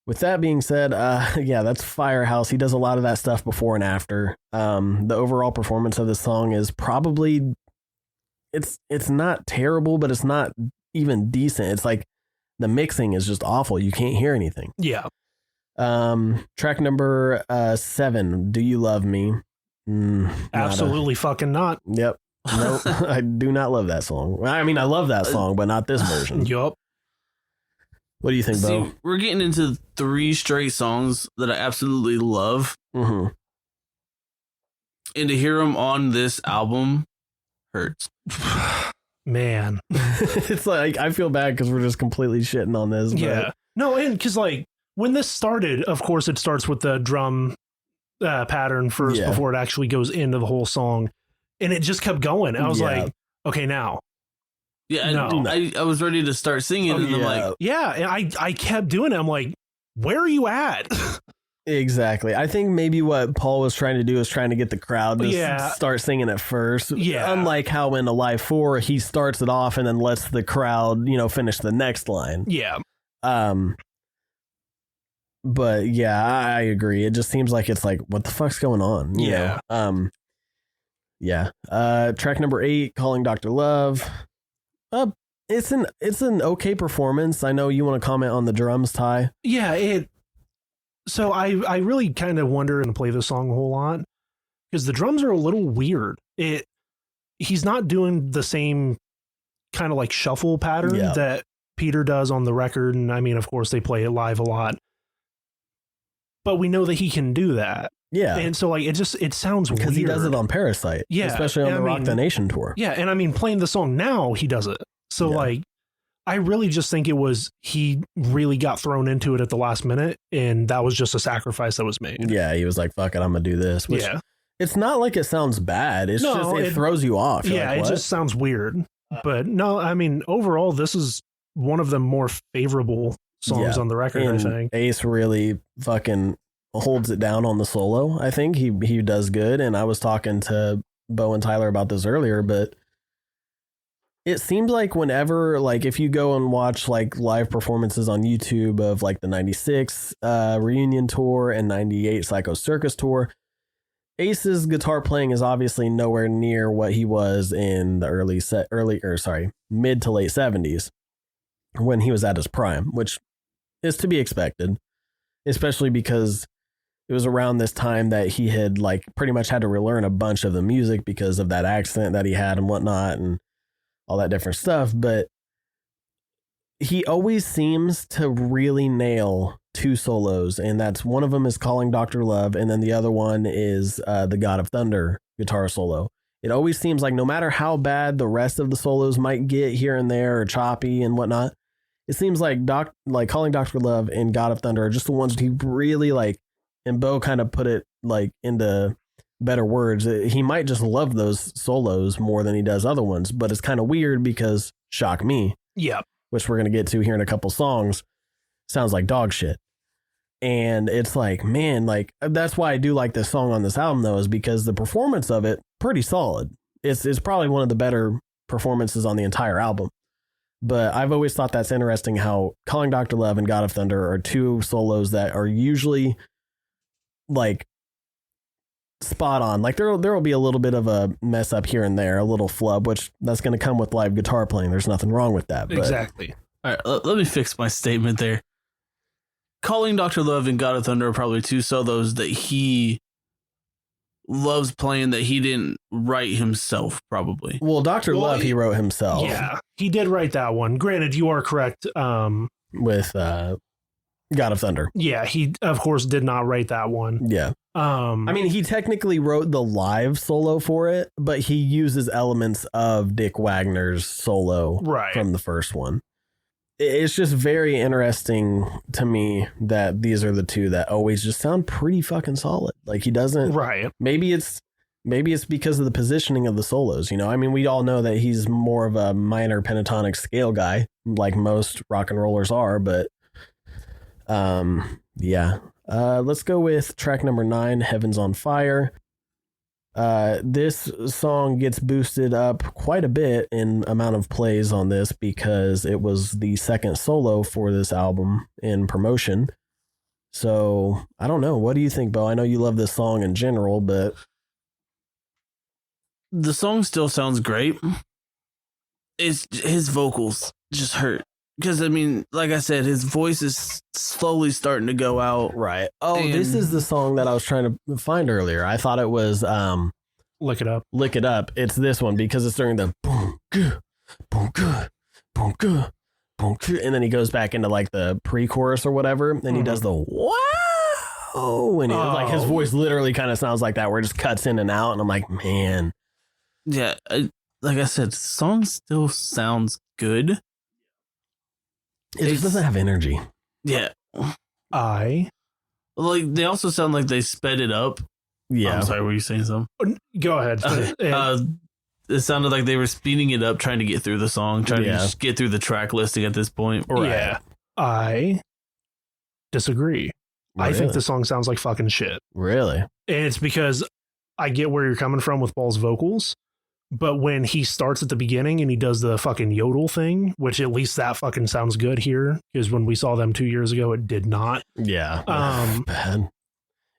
with that being said, that's Firehouse. He does a lot of that stuff before and after. The overall performance of this song is probably, it's not terrible, but it's not even decent. It's like the mixing is just awful. You can't hear anything. Yeah. Track number 7, Do You Love Me? Absolutely fucking not. Yep. No, I do not love that song. I mean, I love that song, but not this version. Yup. What do you think, Beau? We're getting into 3 straight songs that I absolutely love. Mm-hmm. And to hear them on this album hurts. Man. It's like, I feel bad because we're just completely shitting on this. Yeah. No, and because like when this started, of course, it starts with the drum pattern first before it actually goes into the whole song. And it just kept going. I was like, okay, now. Yeah, no. I was ready to start singing, and I'm like... Yeah, and I kept doing it. I'm like, where are you at? Exactly. I think maybe what Paul was trying to do is trying to get the crowd to start singing it first. Yeah. Unlike how in Alive 4, he starts it off and then lets the crowd, finish the next line. Yeah. But yeah, I agree. It just seems like it's like, what the fuck's going on? You know? Track number 8, Calling Dr. Love. It's an okay performance. I know you want to comment on the drums, Ty. Yeah, so I really kind of wonder and play this song a whole lot because the drums are a little weird. He's not doing the same kind of like shuffle pattern that Peter does on the record, and I mean, of course, they play it live a lot. But we know that he can do that. Yeah. And so like it sounds weird. Because he does it on Parasite. Yeah. Especially on the Rock the Nation tour. Yeah. And I mean, playing the song now, he does it. So like, I really just think it was, he really got thrown into it at the last minute, and that was just a sacrifice that was made. Yeah. He was like, fuck it, I'm going to do this. Which, it's not like it sounds bad. It's just, it throws you off. You're like, it just sounds weird. But no, I mean, overall, this is one of the more favorable songs on the record, and I think. Ace really fucking holds it down on the solo. I think he does good. And I was talking to Beau and Tyler about this earlier, but it seems like whenever, like, if you go and watch like live performances on YouTube of like the 96 reunion tour and 98 Psycho Circus tour, Ace's guitar playing is obviously nowhere near what he was in the mid to late 70s when he was at his prime, which is to be expected, especially because it was around this time that he had like pretty much had to relearn a bunch of the music because of that accident that he had and whatnot and all that different stuff. But he always seems to really nail 2 solos, and that's one of them is Calling Dr. Love, and then the other one is the God of Thunder guitar solo. It always seems like no matter how bad the rest of the solos might get here and there or choppy and whatnot, it seems like Calling Dr. Love and God of Thunder are just the ones that he really like. And Beau kind of put it like into better words. He might just love those solos more than he does other ones, but it's kind of weird because Shock Me, which we're going to get to here in a couple songs, sounds like dog shit. And it's like, man, like that's why I do like this song on this album though, is because the performance of it pretty solid. It's probably one of the better performances on the entire album. But I've always thought that's interesting how Calling Dr. Love and God of Thunder are 2 solos that are usually like spot on. Like there will be a little bit of a mess up here and there, a little flub, which that's going to come with live guitar playing. There's nothing wrong with that. But. Exactly. All right, let me fix my statement there. Calling Dr. Love and God of Thunder are probably 2 solos that he loves playing that he didn't write himself, probably. Well, Dr. Love, he wrote himself. Yeah, he did write that one. Granted, you are correct. With God of Thunder. Yeah, he, of course, did not write that one. Yeah. I mean, he technically wrote the live solo for it, but he uses elements of Dick Wagner's solo from the first one. It's just very interesting to me that these are the 2 that always just sound pretty fucking solid. Like he doesn't. Right. Maybe it's because of the positioning of the solos. You know, I mean, we all know that he's more of a minor pentatonic scale guy, like most rock and rollers are. But let's go with track number 9, Heaven's on Fire. This song gets boosted up quite a bit in amount of plays on this because it was the second solo for this album in promotion. So I don't know. What do you think, Beau? I know you love this song in general, but the song still sounds great. It's his vocals just hurt. Because, I mean, like I said, his voice is slowly starting to go out. Right. Oh, this is the song that I was trying to find earlier. I thought it was Lick It Up. Lick It Up. It's this one because it's during the boom, good, boom, good, boom, good, boom, good. And then he goes back into like the pre-chorus or whatever. And he does the wow. And like his voice literally kind of sounds like that where it just cuts in and out. And I'm like, man. Yeah. Like I said, the song still sounds good. It just doesn't have energy. Yeah. Like, they also sound like they sped it up. Yeah. I'm sorry, were you saying something? Go ahead. It sounded like they were speeding it up, trying to get through the song, trying to just get through the track listing at this point. Right. Yeah. I disagree. Really? I think the song sounds like fucking shit. Really? And it's because I get where you're coming from with Paul's vocals. But when he starts at the beginning and he does the fucking yodel thing, which at least that fucking sounds good here, because when we saw them 2 years ago, it did not. Yeah. Bad.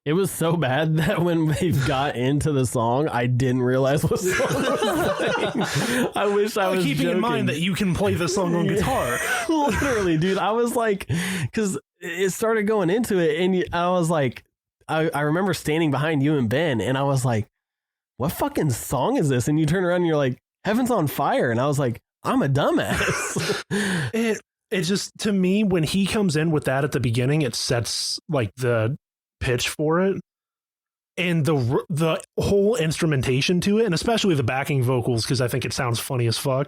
It was so bad that when they got into the song, I didn't realize what song it was playing. I wish I was keeping joking. in mind that you can play the song on guitar. Literally, dude. I was like, because it started going into it, and I was like, I remember standing behind you and Ben, and I was like, what fucking song is this? And you turn around and you're like, Heaven's on Fire. And I was like, I'm a dumbass. It just, to me, when he comes in with that at the beginning, it sets like the pitch for it. And the whole instrumentation to it, and especially the backing vocals, because I think it sounds funny as fuck.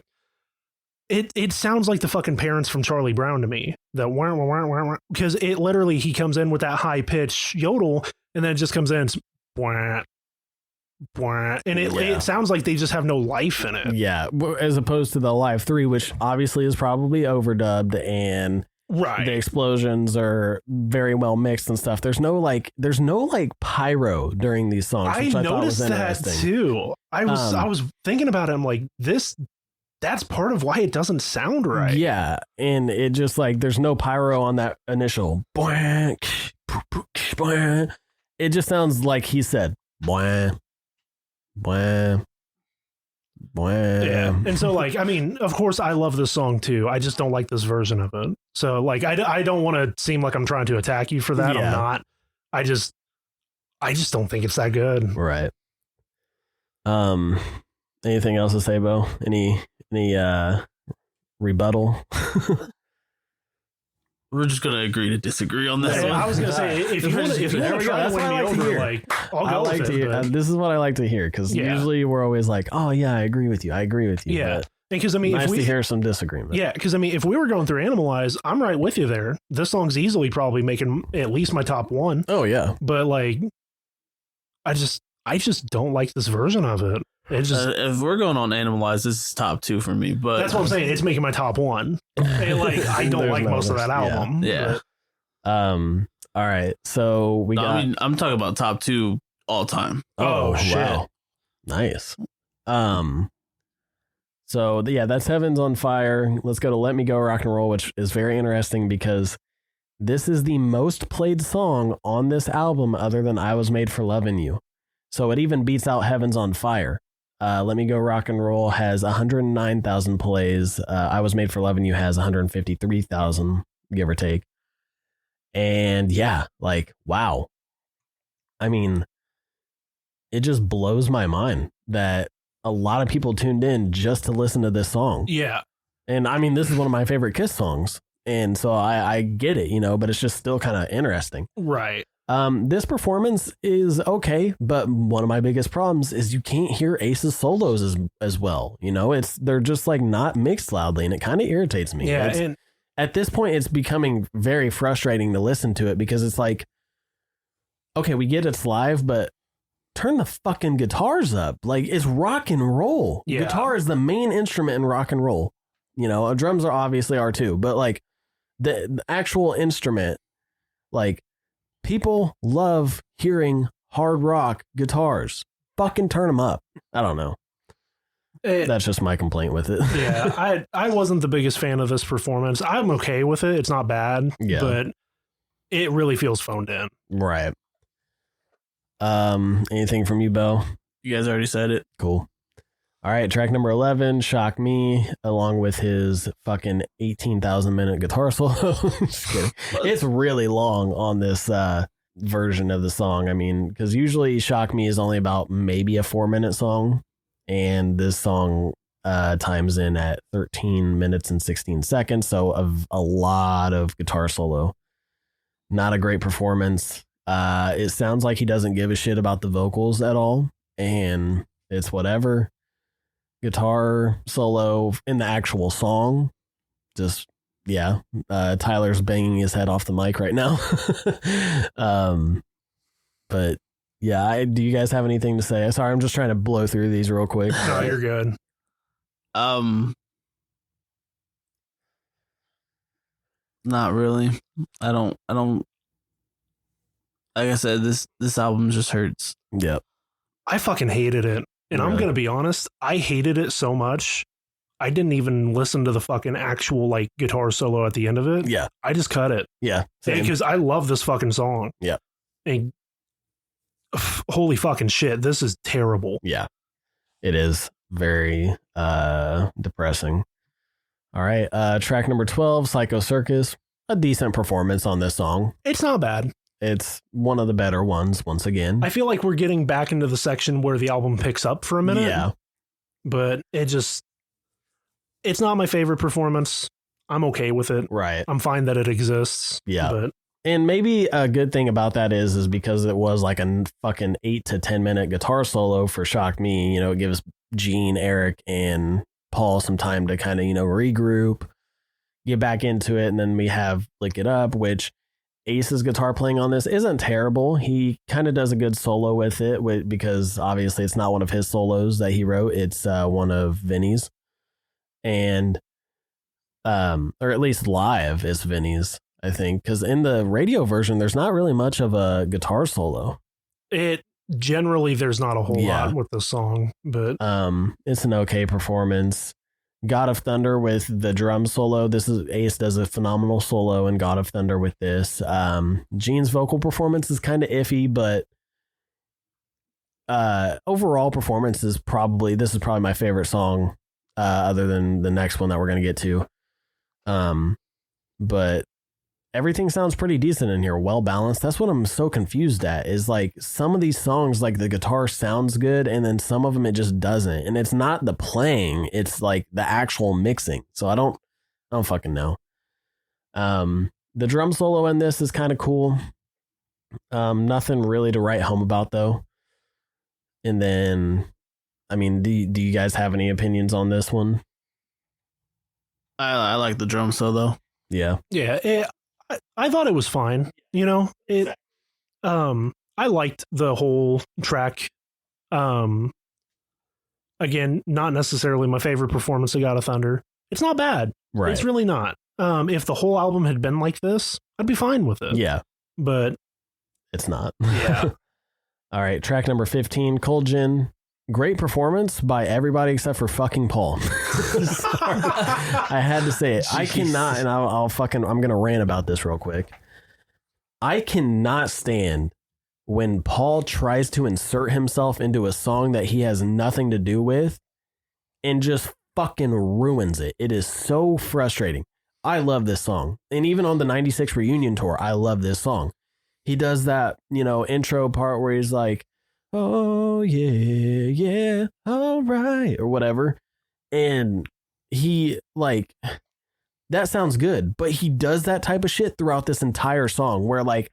It sounds like the fucking parents from Charlie Brown to me. Because it literally, he comes in with that high pitch yodel, and then it just comes in, it's and it sounds like they just have no life in it. Yeah, as opposed to the Live 3, which obviously is probably overdubbed, and the explosions are very well mixed and stuff. There's no pyro during these songs. I which I noticed that too. I was thinking about it. I'm like, that's part of why it doesn't sound right. Yeah, and it just like there's no pyro on that initial. It just sounds like he said. Yeah. And so, like, I mean, of course, I love this song too. I just don't like this version of it. So, like, I don't want to seem like I'm trying to attack you for that. Yeah. I'm not. I just don't think it's that good. Right. Anything else to say, Beau? Any rebuttal? We're just gonna agree to disagree on this one. I was gonna say, if you want to try to win me over, like, I'll go with it. This is what I like to hear, because usually we're always like, oh yeah, I agree with you. Yeah, because I mean, nice to hear some disagreement. Yeah, because I mean, if we were going through Animalize, I'm right with you there. This song's easily probably making at least my top one. Oh yeah, but like, I just don't like this version of it. It just if we're going on Animalize, this is top 2 for me. But that's what I'm saying. It's making my top 1. And like, I don't like most of that album. Yeah. All right. So I mean, I'm talking about top 2 all time. Oh shit! Wow. Nice. So yeah, that's Heaven's on Fire. Let's go to Let Me Go Rock and Roll, which is very interesting because this is the most played song on this album other than I Was Made for Loving You. So it even beats out Heaven's on Fire. Let Me Go Rock and Roll has 109,000 plays. I Was Made for Loving You has 153,000, give or take. And yeah, like, wow. I mean, it just blows my mind that a lot of people tuned in just to listen to this song. Yeah. And I mean, this is one of my favorite Kiss songs. And so I get it, but it's just still kind of interesting. Right. This performance is okay, but one of my biggest problems is you can't hear Ace's solos as well. They're just like not mixed loudly, and it kind of irritates me. Yeah, and at this point, it's becoming very frustrating to listen to it because it's like, okay, we get it's live, but turn the fucking guitars up. Like, it's rock and roll. Yeah. Guitar is the main instrument in rock and roll. Drums are too, but like the actual instrument, like, people love hearing hard rock guitars. fucking turn them up. I don't know. That's just my complaint with it. Yeah, I wasn't the biggest fan of this performance. I'm okay with it. It's not bad, but it really feels phoned in. Right. Anything from you, Beau? You guys already said it. Cool. All right, track number 11, Shock Me, along with his fucking 18,000 minute guitar solo. Just kidding. It's really long on this version of the song. I mean, because usually Shock Me is only about maybe a 4-minute song, and this song times in at 13 minutes and 16 seconds, so a lot of guitar solo. Not a great performance. It sounds like he doesn't give a shit about the vocals at all, and it's whatever. Guitar solo in the actual song, just Tyler's banging his head off the mic right now. But yeah, do you guys have anything to say? Sorry, I'm just trying to blow through these real quick. No, you're good. Not really. I don't like I said, this album just hurts. Yep. I fucking hated it. And I'm going to be honest, I hated it so much, I didn't even listen to the fucking actual like guitar solo at the end of it. Yeah. I just cut it. Yeah. Because I love this fucking song. Yeah. And holy fucking shit, this is terrible. Yeah. It is very depressing. All right. Track number 12, Psycho Circus. A decent performance on this song. It's not bad. It's one of the better ones, once again. I feel like we're getting back into the section where the album picks up for a minute. Yeah. But it's not my favorite performance. I'm okay with it. Right. I'm fine that it exists. Yeah. But and maybe a good thing about that is because it was like a fucking 8 to 10 minute guitar solo for Shock Me. You know, it gives Gene, Eric, and Paul some time to kind of, regroup, get back into it. And then we have Lick It Up, which Ace's guitar playing on this isn't terrible. He kind of does a good solo with it because obviously it's not one of his solos that he wrote. It's one of Vinny's, and or at least live is Vinny's, I think, because in the radio version there's not really much of a guitar solo. There's not a whole lot with the song, but it's an okay performance. God of Thunder with the drum solo. Ace does a phenomenal solo in God of Thunder with this. Gene's vocal performance is kind of iffy, but overall performance is probably my favorite song, other than the next one that we're going to get to. But everything sounds pretty decent in here, well balanced. That's what I'm so confused at, is like some of these songs, like the guitar sounds good, and then some of them it just doesn't. And it's not the playing, it's like the actual mixing. So I don't fucking know. The drum solo in this is kind of cool. Nothing really to write home about though. And then, I mean, do you guys have any opinions on this one? I like the drum solo. Yeah. I thought it was fine. I liked the whole track. Again, not necessarily my favorite performance of God of Thunder. It's not bad. Right. It's really not. If the whole album had been like this, I'd be fine with it. Yeah. But it's not. Yeah. All right. Track number 15, Cold Gin. Great performance by everybody except for fucking Paul. I had to say it. Jeez. I cannot, and I'm going to rant about this real quick. I cannot stand when Paul tries to insert himself into a song that he has nothing to do with and just fucking ruins it. It is so frustrating. I love this song. And even on the 96 reunion tour, I love this song. He does that, intro part where he's like, oh yeah, all right, or whatever. And he that sounds good, but he does that type of shit throughout this entire song where like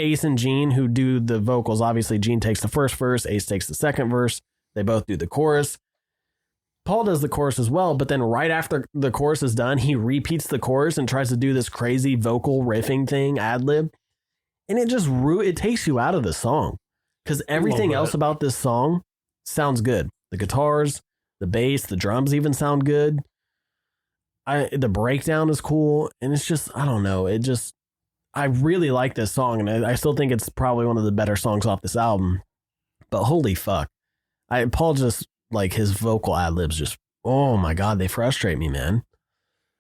Ace and Gene, who do the vocals, obviously Gene takes the first verse, Ace takes the second verse, they both do the chorus. Paul does the chorus as well, but then right after the chorus is done, he repeats the chorus and tries to do this crazy vocal riffing thing, ad lib, and it just it takes you out of the song. Because everything else about this song sounds good. The guitars, the bass, the drums even sound good. The breakdown is cool. And it's just, I don't know. I really like this song. And I still think it's probably one of the better songs off this album. But holy fuck. Paul just like his vocal ad libs just, oh my God, they frustrate me, man.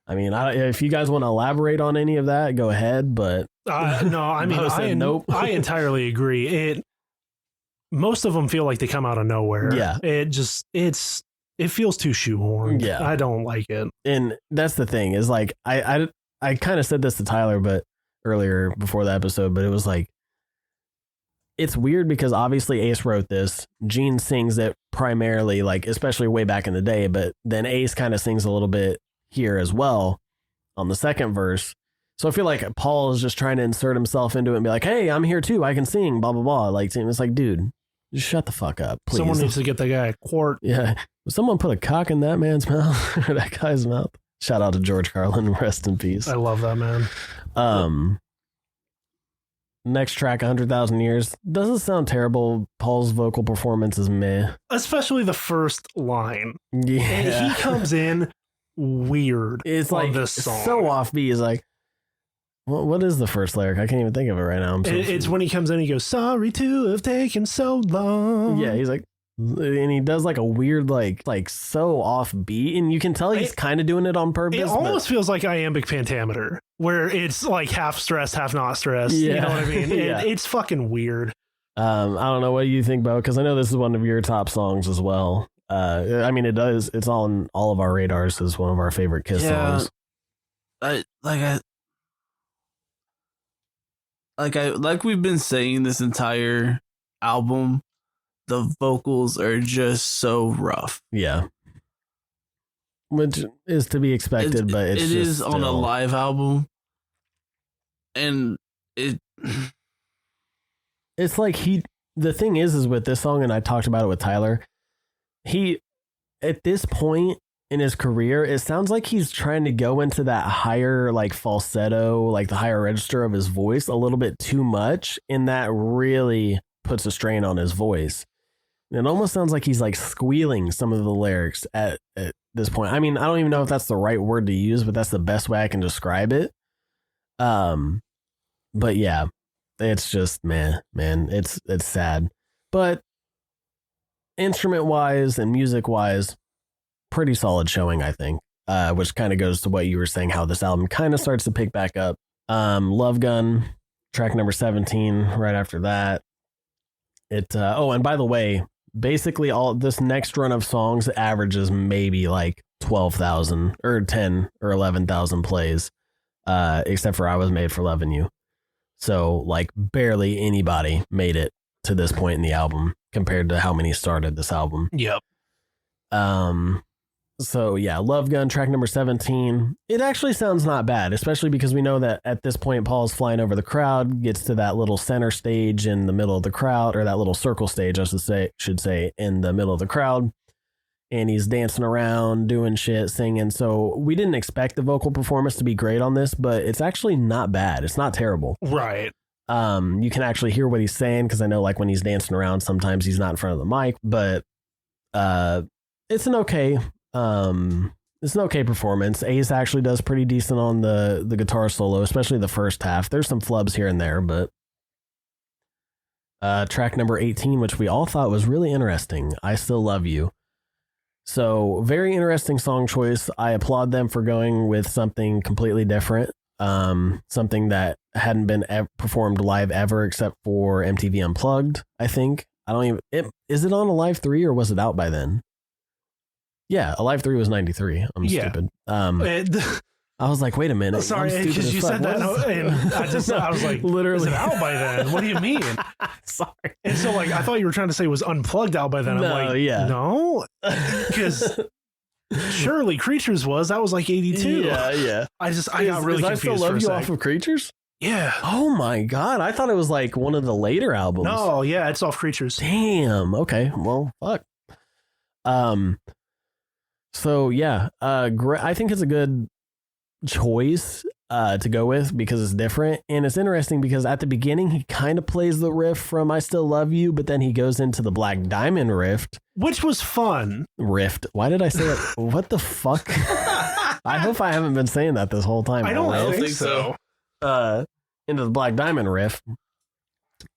I mean, if you guys want to elaborate on any of that, go ahead. But no, I mean, nope. I entirely agree. Most of them feel like they come out of nowhere. Yeah. It feels too shoehorned. Yeah. I don't like it. And that's the thing is like, I kind of said this to Tyler, but earlier before the episode, but it was like, it's weird because obviously Ace wrote this. Gene sings it primarily, like, especially way back in the day, but then Ace kind of sings a little bit here as well on the second verse. So I feel like Paul is just trying to insert himself into it and be like, hey, I'm here too. I can sing, blah, blah, blah. Like, it's like, dude, just shut the fuck up, please. Someone needs to get that guy a quart. Yeah. Would someone put a cock in that man's mouth or that guy's mouth? Shout out to George Carlin. Rest in peace. I love that man. Next track, 100,000 Years. Doesn't sound terrible. Paul's vocal performance is meh. Especially the first line. Yeah. And he comes in weird. It's on like this song. so offbeat. He's like, what is the first lyric? I can't even think of it right now. It's when he comes in, he goes, sorry to have taken so long. Yeah, he's like, and he does like a weird, like so offbeat, and you can tell he's kind of doing it on purpose. It almost feels like iambic pentameter, where it's like half stressed, half not stressed. Yeah. You know what I mean? Yeah. It's fucking weird. I don't know. What do you think, Beau? Because I know this is one of your top songs as well. I mean, it's on all of our radars as one of our favorite Kiss songs. Like we've been saying this entire album, the vocals are just so rough. Yeah. Which is to be expected, but it is on a live album. And it's like the thing is with this song, and I talked about it with Tyler, at this point in his career, it sounds like he's trying to go into that higher like falsetto, like the higher register of his voice a little bit too much, and that really puts a strain on his voice. It almost sounds like he's like squealing some of the lyrics at this point. I mean, I don't even know if that's the right word to use, but that's the best way I can describe it. But yeah, it's just man, it's sad. But instrument wise and music wise, pretty solid showing, I think. Which kind of goes to what you were saying, how this album kind of starts to pick back up. Love Gun, track number 17, right after that. And by the way, basically all this next run of songs averages maybe like 12,000 or 10 or 11,000 plays, except for I Was Made for Loving You. So like barely anybody made it to this point in the album compared to how many started this album. Yep. So yeah, Love Gun, track number 17. It actually sounds not bad, especially because we know that at this point Paul's flying over the crowd, gets to that little center stage in the middle of the crowd, or that little circle stage, I should say, in the middle of the crowd, and he's dancing around, doing shit, singing. So we didn't expect the vocal performance to be great on this, but it's actually not bad. It's not terrible. Right. You can actually hear what he's saying, because I know like when he's dancing around, sometimes he's not in front of the mic, but it's an okay performance. Ace actually does pretty decent on the guitar solo, especially the first half. There's some flubs here and there, but track number 18, which we all thought was really interesting, I Still Love You. So very interesting song choice. I applaud them for going with something completely different, something that hadn't been performed live ever except for MTV Unplugged, I think. Is it on Alive 3 or was it out by then? Yeah, Alive 3 was 93. I'm stupid. I was like, wait a minute. Sorry, because you said that, and I was like, literally, is it out by then? What do you mean? Sorry. And so, like, I thought you were trying to say it was Unplugged out by then. I'm no, because surely Creatures was. That was like 82. Yeah. I got really confused. I Still Love You off of Creatures? Yeah. Oh my God, I thought it was like one of the later albums. No, yeah, it's off Creatures. Damn. Okay. Well, fuck. So yeah, I think it's a good choice to go with because it's different, and it's interesting because at the beginning he kind of plays the riff from I Still Love You, but then he goes into the Black Diamond which was fun. Why did I say it? What the fuck? I hope I haven't been saying that this whole time. I don't think so. Into the Black Diamond riff,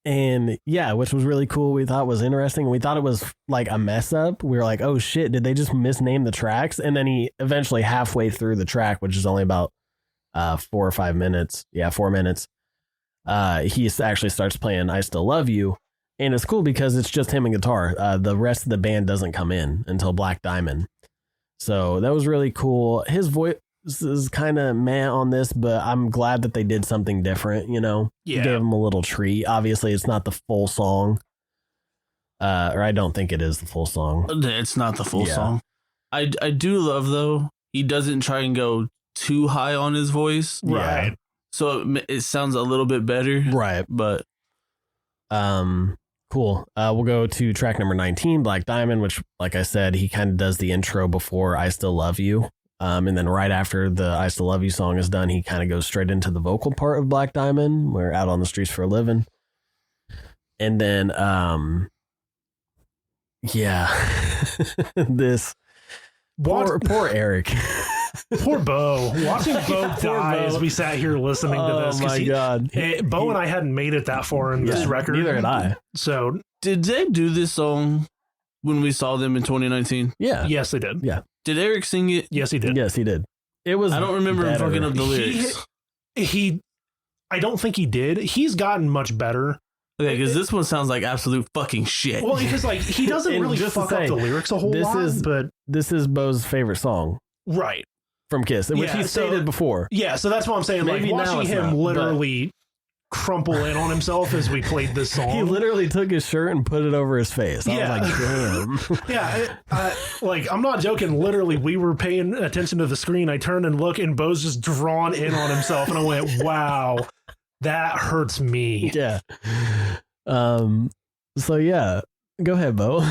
And yeah, which was really cool. We thought was interesting. We thought it was like a mess up. We were like, oh shit, did they just misname the tracks? And then he eventually halfway through the track, which is only about 4 or 5 minutes. Yeah, 4 minutes. He actually starts playing I Still Love You. And it's cool because it's just him and guitar. The rest of the band doesn't come in until Black Diamond. So that was really cool. His voice is kind of meh on this, but I'm glad that they did something different, you know? Yeah. Gave him a little treat. Obviously, it's not the full song. Or I don't think it is the full song. It's not the full song. I do love, though, he doesn't try and go too high on his voice. Right. Yeah. So it sounds a little bit better. Right. But cool. We'll go to track number 19, Black Diamond, which, like I said, he kind of does the intro before I Still Love You. And then right after the I Still Love You song is done, he kind of goes straight into the vocal part of Black Diamond. We're out on the streets for a living. And then, this poor Eric. Poor Beau. Watching Beau die as we sat here listening to this. Oh my God. Beau and I hadn't made it that far in this record. Neither had I. So did they do this song when we saw them in 2019? Yeah. yes, they did. Yeah. Did Eric sing it? Yes, he did. Yes, he did. It was. I don't remember him better. fucking up the lyrics. I don't think he did. He's gotten much better. Okay, because this one sounds like absolute fucking shit. Well, because like he doesn't And really just to fuck say, up the lyrics a whole lot, but This is Beau's favorite song right. from Kiss, which Yeah, he stated before. Yeah, so that's what I'm saying. Maybe like now watching it's him not, literally crumple in on himself as we played this song. He literally took his shirt and put it over his face. I Yeah. was like, damn. Yeah, like I'm not joking. Literally, we were paying attention to the screen. I turned and look, and Beau's just drawn in on himself, and I went, "Wow, that hurts me." Yeah. So yeah, go ahead, Beau.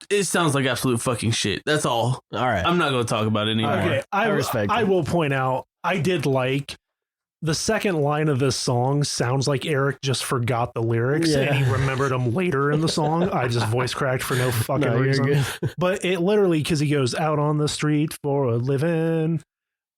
It sounds like absolute fucking shit. That's all. All right. I'm not going to talk about it anymore. Okay, I respect I it. will point out, I did like the second line of this song. Sounds like Eric just forgot the lyrics Yeah. and he remembered them later in the song. I just voice cracked for no fucking No, you're reason. good. But it literally, because he goes out on the street for a living.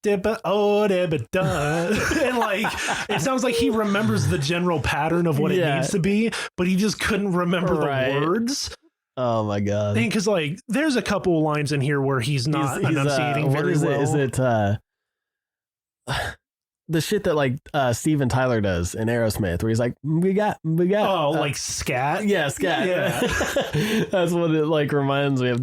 Dibba, oh, dibba, duh. And like, it sounds like he remembers the general pattern of what it Yeah. needs to be, but he just couldn't remember Right. the words. Oh my God. Because like, there's a couple lines in here where he's not enunciating what very is well. it? Is it the shit that like Steven Tyler does in Aerosmith, where he's like, we got Oh, like scat? yeah, scat. Yeah. That's what it like reminds me of.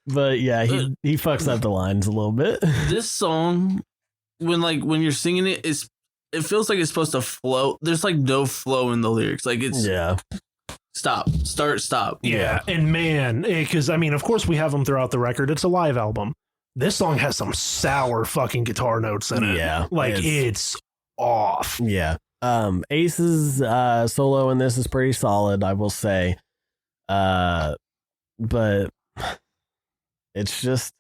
But yeah, he fucks up the lines a little bit. This song, when you're singing it, it feels like it's supposed to flow. There's like no flow in the lyrics. Like it's Yeah. stop, start, stop. Yeah. And man, because I mean, of course we have them throughout the record. It's a live album. This song has some sour fucking guitar notes in it. Yeah. Like it's off. Yeah. Ace's solo in this is pretty solid, I will say. But it's just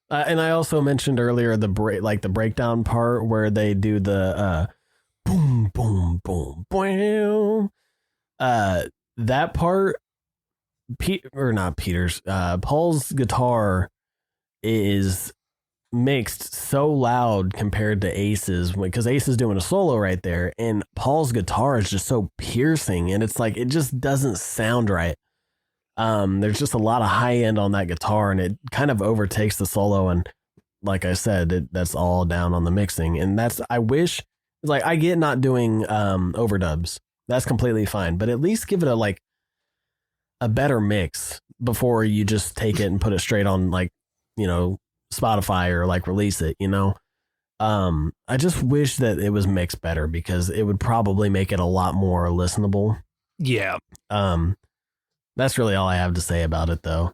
and I also mentioned earlier the breakdown part where they do the boom boom boom boom. That part Paul's guitar is mixed so loud compared to Ace's, because Ace is doing a solo right there and Paul's guitar is just so piercing and it's like it just doesn't sound right. There's just a lot of high end on that guitar and it kind of overtakes the solo, and like I said, that's all down on the mixing, and I wish, like, I get not doing overdubs, that's completely fine, but at least give it a better mix before you just take it and put it straight on, like, you know, Spotify or like release it, you know. I just wish that it was mixed better because it would probably make it a lot more listenable. Yeah. That's really all I have to say about it, though.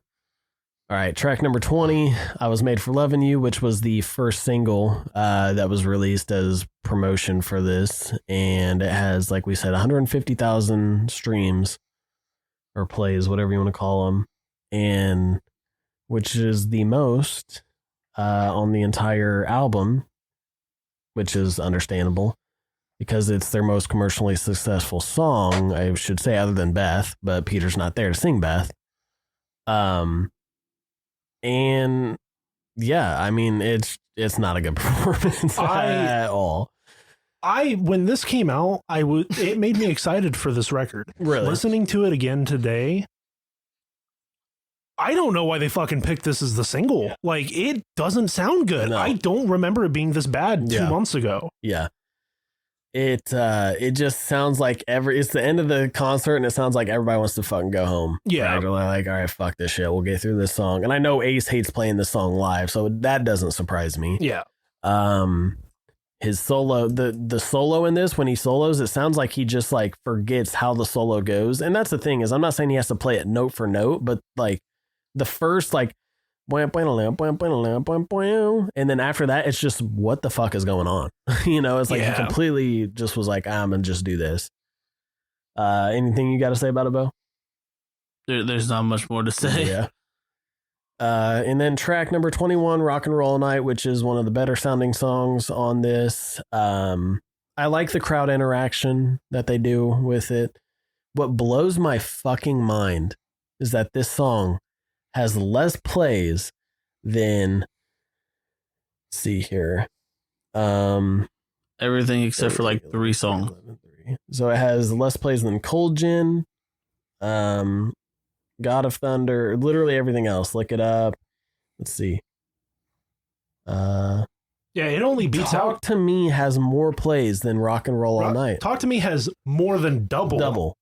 All right, track number 20, I Was Made for Loving You, which was the first single that was released as promotion for this, and it has, like we said, 150,000 streams or plays, whatever you want to call them, and which is the most on the entire album, which is understandable because it's their most commercially successful song, I should say, other than Beth, but Peter's not there to sing Beth. And Yeah, I mean, it's not a good performance at all. When this came out, it made me excited for this record. Really? Listening to it again today, I don't know why they fucking picked this as the single. Yeah. Like, it doesn't sound good. No. I don't remember it being this bad 2 months ago. Yeah. It just sounds like it's the end of the concert and it sounds like everybody wants to fucking go home. Yeah. Right? They're like, all right, fuck this shit. We'll get through this song. And I know Ace hates playing this song live, so that doesn't surprise me. Yeah. His solo, the solo in this, when he solos, it sounds like he just like forgets how the solo goes. And that's the thing, is I'm not saying he has to play it note for note, but like the first like and then after that it's just what the fuck is going on. You know, it's like he completely just was like, I'm gonna just do this. Anything you got to say about it, Beau? There's not much more to say. Yeah. And then track number 21, Rock and Roll Night, which is one of the better sounding songs on this. I like the crowd interaction that they do with it. What blows my fucking mind is that this song has less plays than, let's see here. Everything except for like 3 songs. So it has less plays than Cold Gin, God of Thunder, literally everything else. Look it up. Let's see. Yeah, it only beats Talk to Me has more plays than Rock and Roll All Night. Talk to Me has more than double.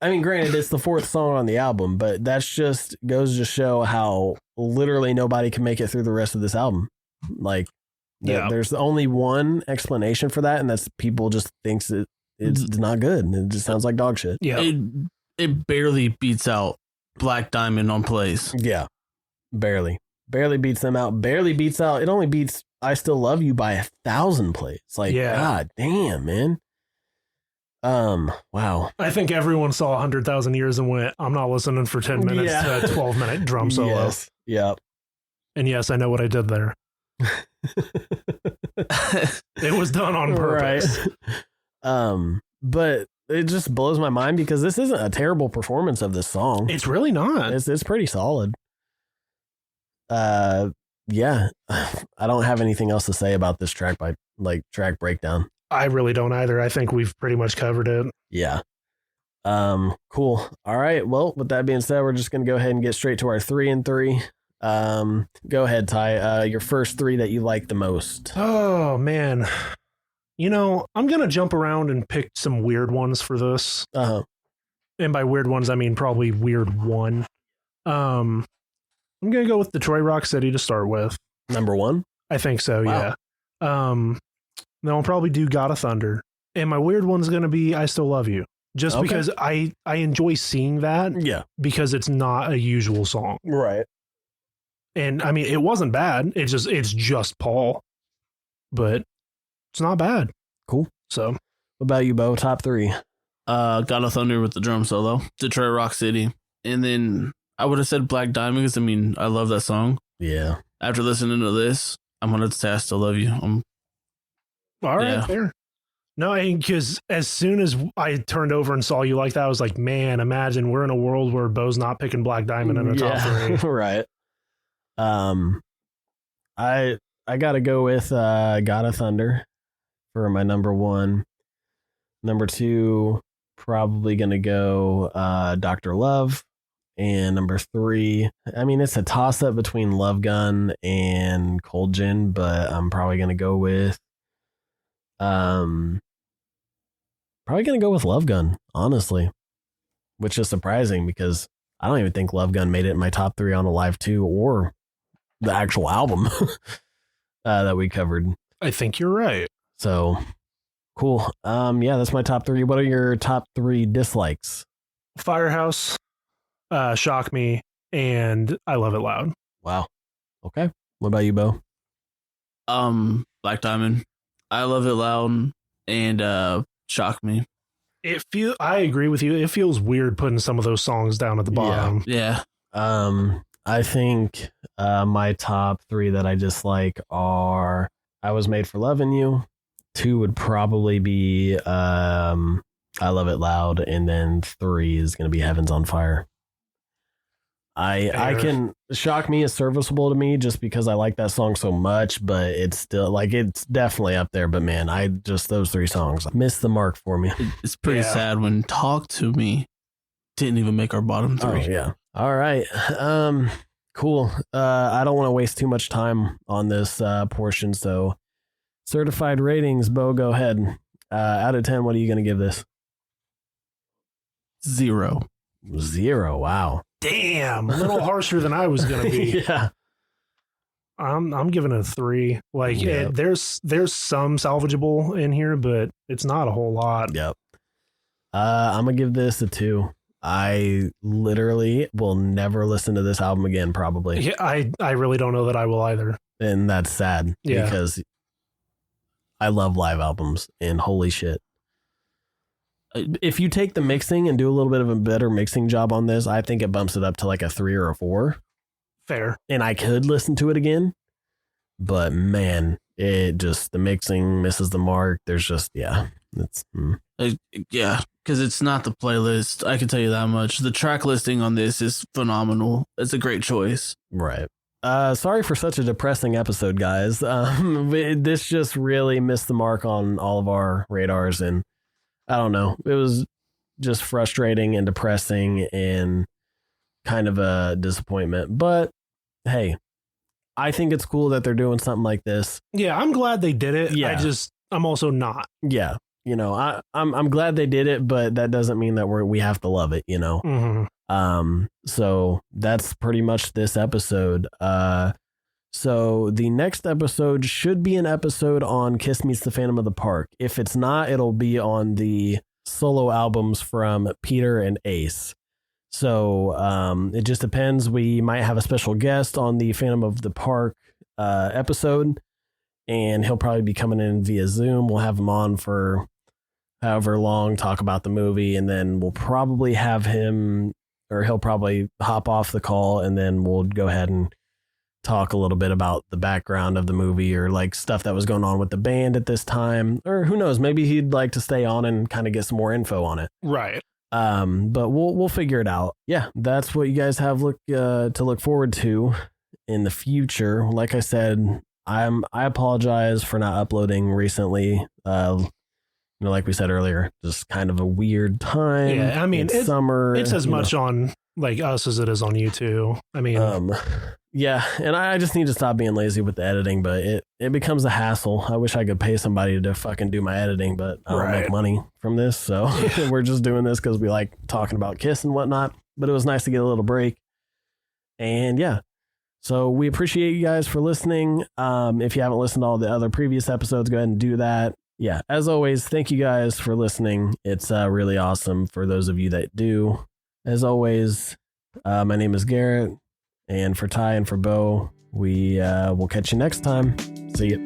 I mean, granted, it's the 4th song on the album, but that's just goes to show how literally nobody can make it through the rest of this album. Like, there's only one explanation for that, and that's people just thinks it's not good. It just sounds like dog shit. Yeah, it barely beats out Black Diamond on plays. Yeah, barely beats them out. Barely beats out. It only beats I Still Love You by 1,000 plays. Like, God damn, man. Wow. I think everyone saw 100,000 Years and went, I'm not listening for 10 minutes to a 12-minute drum solo. Yes. Yep. And yes, I know what I did there. It was done on purpose. Right. But it just blows my mind because this isn't a terrible performance of this song. It's really not. It's pretty solid. Yeah. I don't have anything else to say about this track track breakdown. I really don't either. I think we've pretty much covered it. Yeah. Cool. All right. Well, with that being said, we're just going to go ahead and get straight to our 3 and 3. Go ahead, Ty. Your first 3 that you like the most. Oh, man. You know, I'm going to jump around and pick some weird ones for this. Uh-huh. And by weird ones, I mean probably weird one. I'm going to go with Detroit Rock City to start with. Number 1? I think so, wow. Yeah. Then I'll probably do God of Thunder. And my weird one's going to be I Still Love You. Just because I enjoy seeing that. Yeah. Because it's not a usual song. Right. And I mean, it wasn't bad. It's just Paul. But it's not bad. Cool. So. What about you, Beau? Top 3? God of Thunder with the drum solo. Detroit Rock City. And then I would have said Black Diamond because, I mean, I love that song. Yeah. After listening to this, I'm going to say I Still Love You. All right, fair. No, because as soon as I turned over and saw you like that, I was like, man, imagine we're in a world where Beau's not picking Black Diamond in the top 3. Right. I got to go with God of Thunder for my number 1. Number 2, probably going to go Dr. Love. And number 3, I mean, it's a toss-up between Love Gun and Cold Gin, but I'm probably going to go with Love Gun, honestly, which is surprising because I don't even think Love Gun made it in my top 3 on Alive 2 or the actual album that we covered. I think you're right. So cool. Yeah, that's my top 3. What are your top 3 dislikes? Firehouse, Shock Me, and I Love It Loud. Wow. Okay. What about you, Beau? Black Diamond, I Love It Loud, and Shock Me. I agree with you. It feels weird putting some of those songs down at the bottom. Yeah. I think my top 3 that I dislike are I Was Made for Loving You. 2 would probably be I Love It Loud, and then 3 is going to be Heaven's on Fire. I can Shock Me is serviceable to me just because I like that song so much, but it's still like it's definitely up there. But man, I just those 3 songs missed the mark for me. It's pretty sad when Talk to Me didn't even make our bottom 3. Oh yeah. All right. Cool. I don't want to waste too much time on this portion, so certified ratings, Beau, go ahead. Out of 10, what are you going to give this? 0. 0. Wow. Damn, a little harsher than I was going to be. Yeah. I'm giving it a 3. Like there's some salvageable in here, but it's not a whole lot. Yep. I'm gonna give this a 2. I literally will never listen to this album again, probably. Yeah, I really don't know that I will either. And that's sad because I love live albums and holy shit. If you take the mixing and do a little bit of a better mixing job on this, I think it bumps it up to like a 3 or a 4. Fair. And I could listen to it again, but man, it just, the mixing misses the mark. There's just, it's. Because it's not the playlist. I can tell you that much. The track listing on this is phenomenal. It's a great choice. Right. Sorry for such a depressing episode, guys. This just really missed the mark on all of our radars, and I don't know. It was just frustrating and depressing and kind of a disappointment. But hey, I think it's cool that they're doing something like this. Yeah, I'm glad they did it. Yeah. I'm also not. Yeah. You know, I'm glad they did it, but that doesn't mean that we have to love it, you know? Mm-hmm. So that's pretty much this episode. So the next episode should be an episode on Kiss Meets the Phantom of the Park. If it's not, it'll be on the solo albums from Peter and Ace. So it just depends. We might have a special guest on the Phantom of the Park episode, and he'll probably be coming in via Zoom. We'll have him on for however long, talk about the movie, and then we'll probably have him, or he'll probably hop off the call, and then we'll go ahead and talk a little bit about the background of the movie or like stuff that was going on with the band at this time, or who knows, maybe he'd like to stay on and kind of get some more info on it. Right. But we'll figure it out. Yeah, that's what you guys have to look forward to in the future. Like I said, I apologize for not uploading recently. You know, like we said earlier, just kind of a weird time. Yeah, I mean, it's summer. It's as much on like us as it is on you too. I mean, yeah, and I just need to stop being lazy with the editing, but it becomes a hassle. I wish I could pay somebody to fucking do my editing, but I don't make money from this, so we're just doing this because we like talking about Kiss and whatnot. But it was nice to get a little break, and yeah. So we appreciate you guys for listening. If you haven't listened to all the other previous episodes, go ahead and do that. Yeah, as always, thank you guys for listening. It's really awesome for those of you that do. As always, my name is Garrett, and for Ty and for Beau, we will catch you next time. See ya.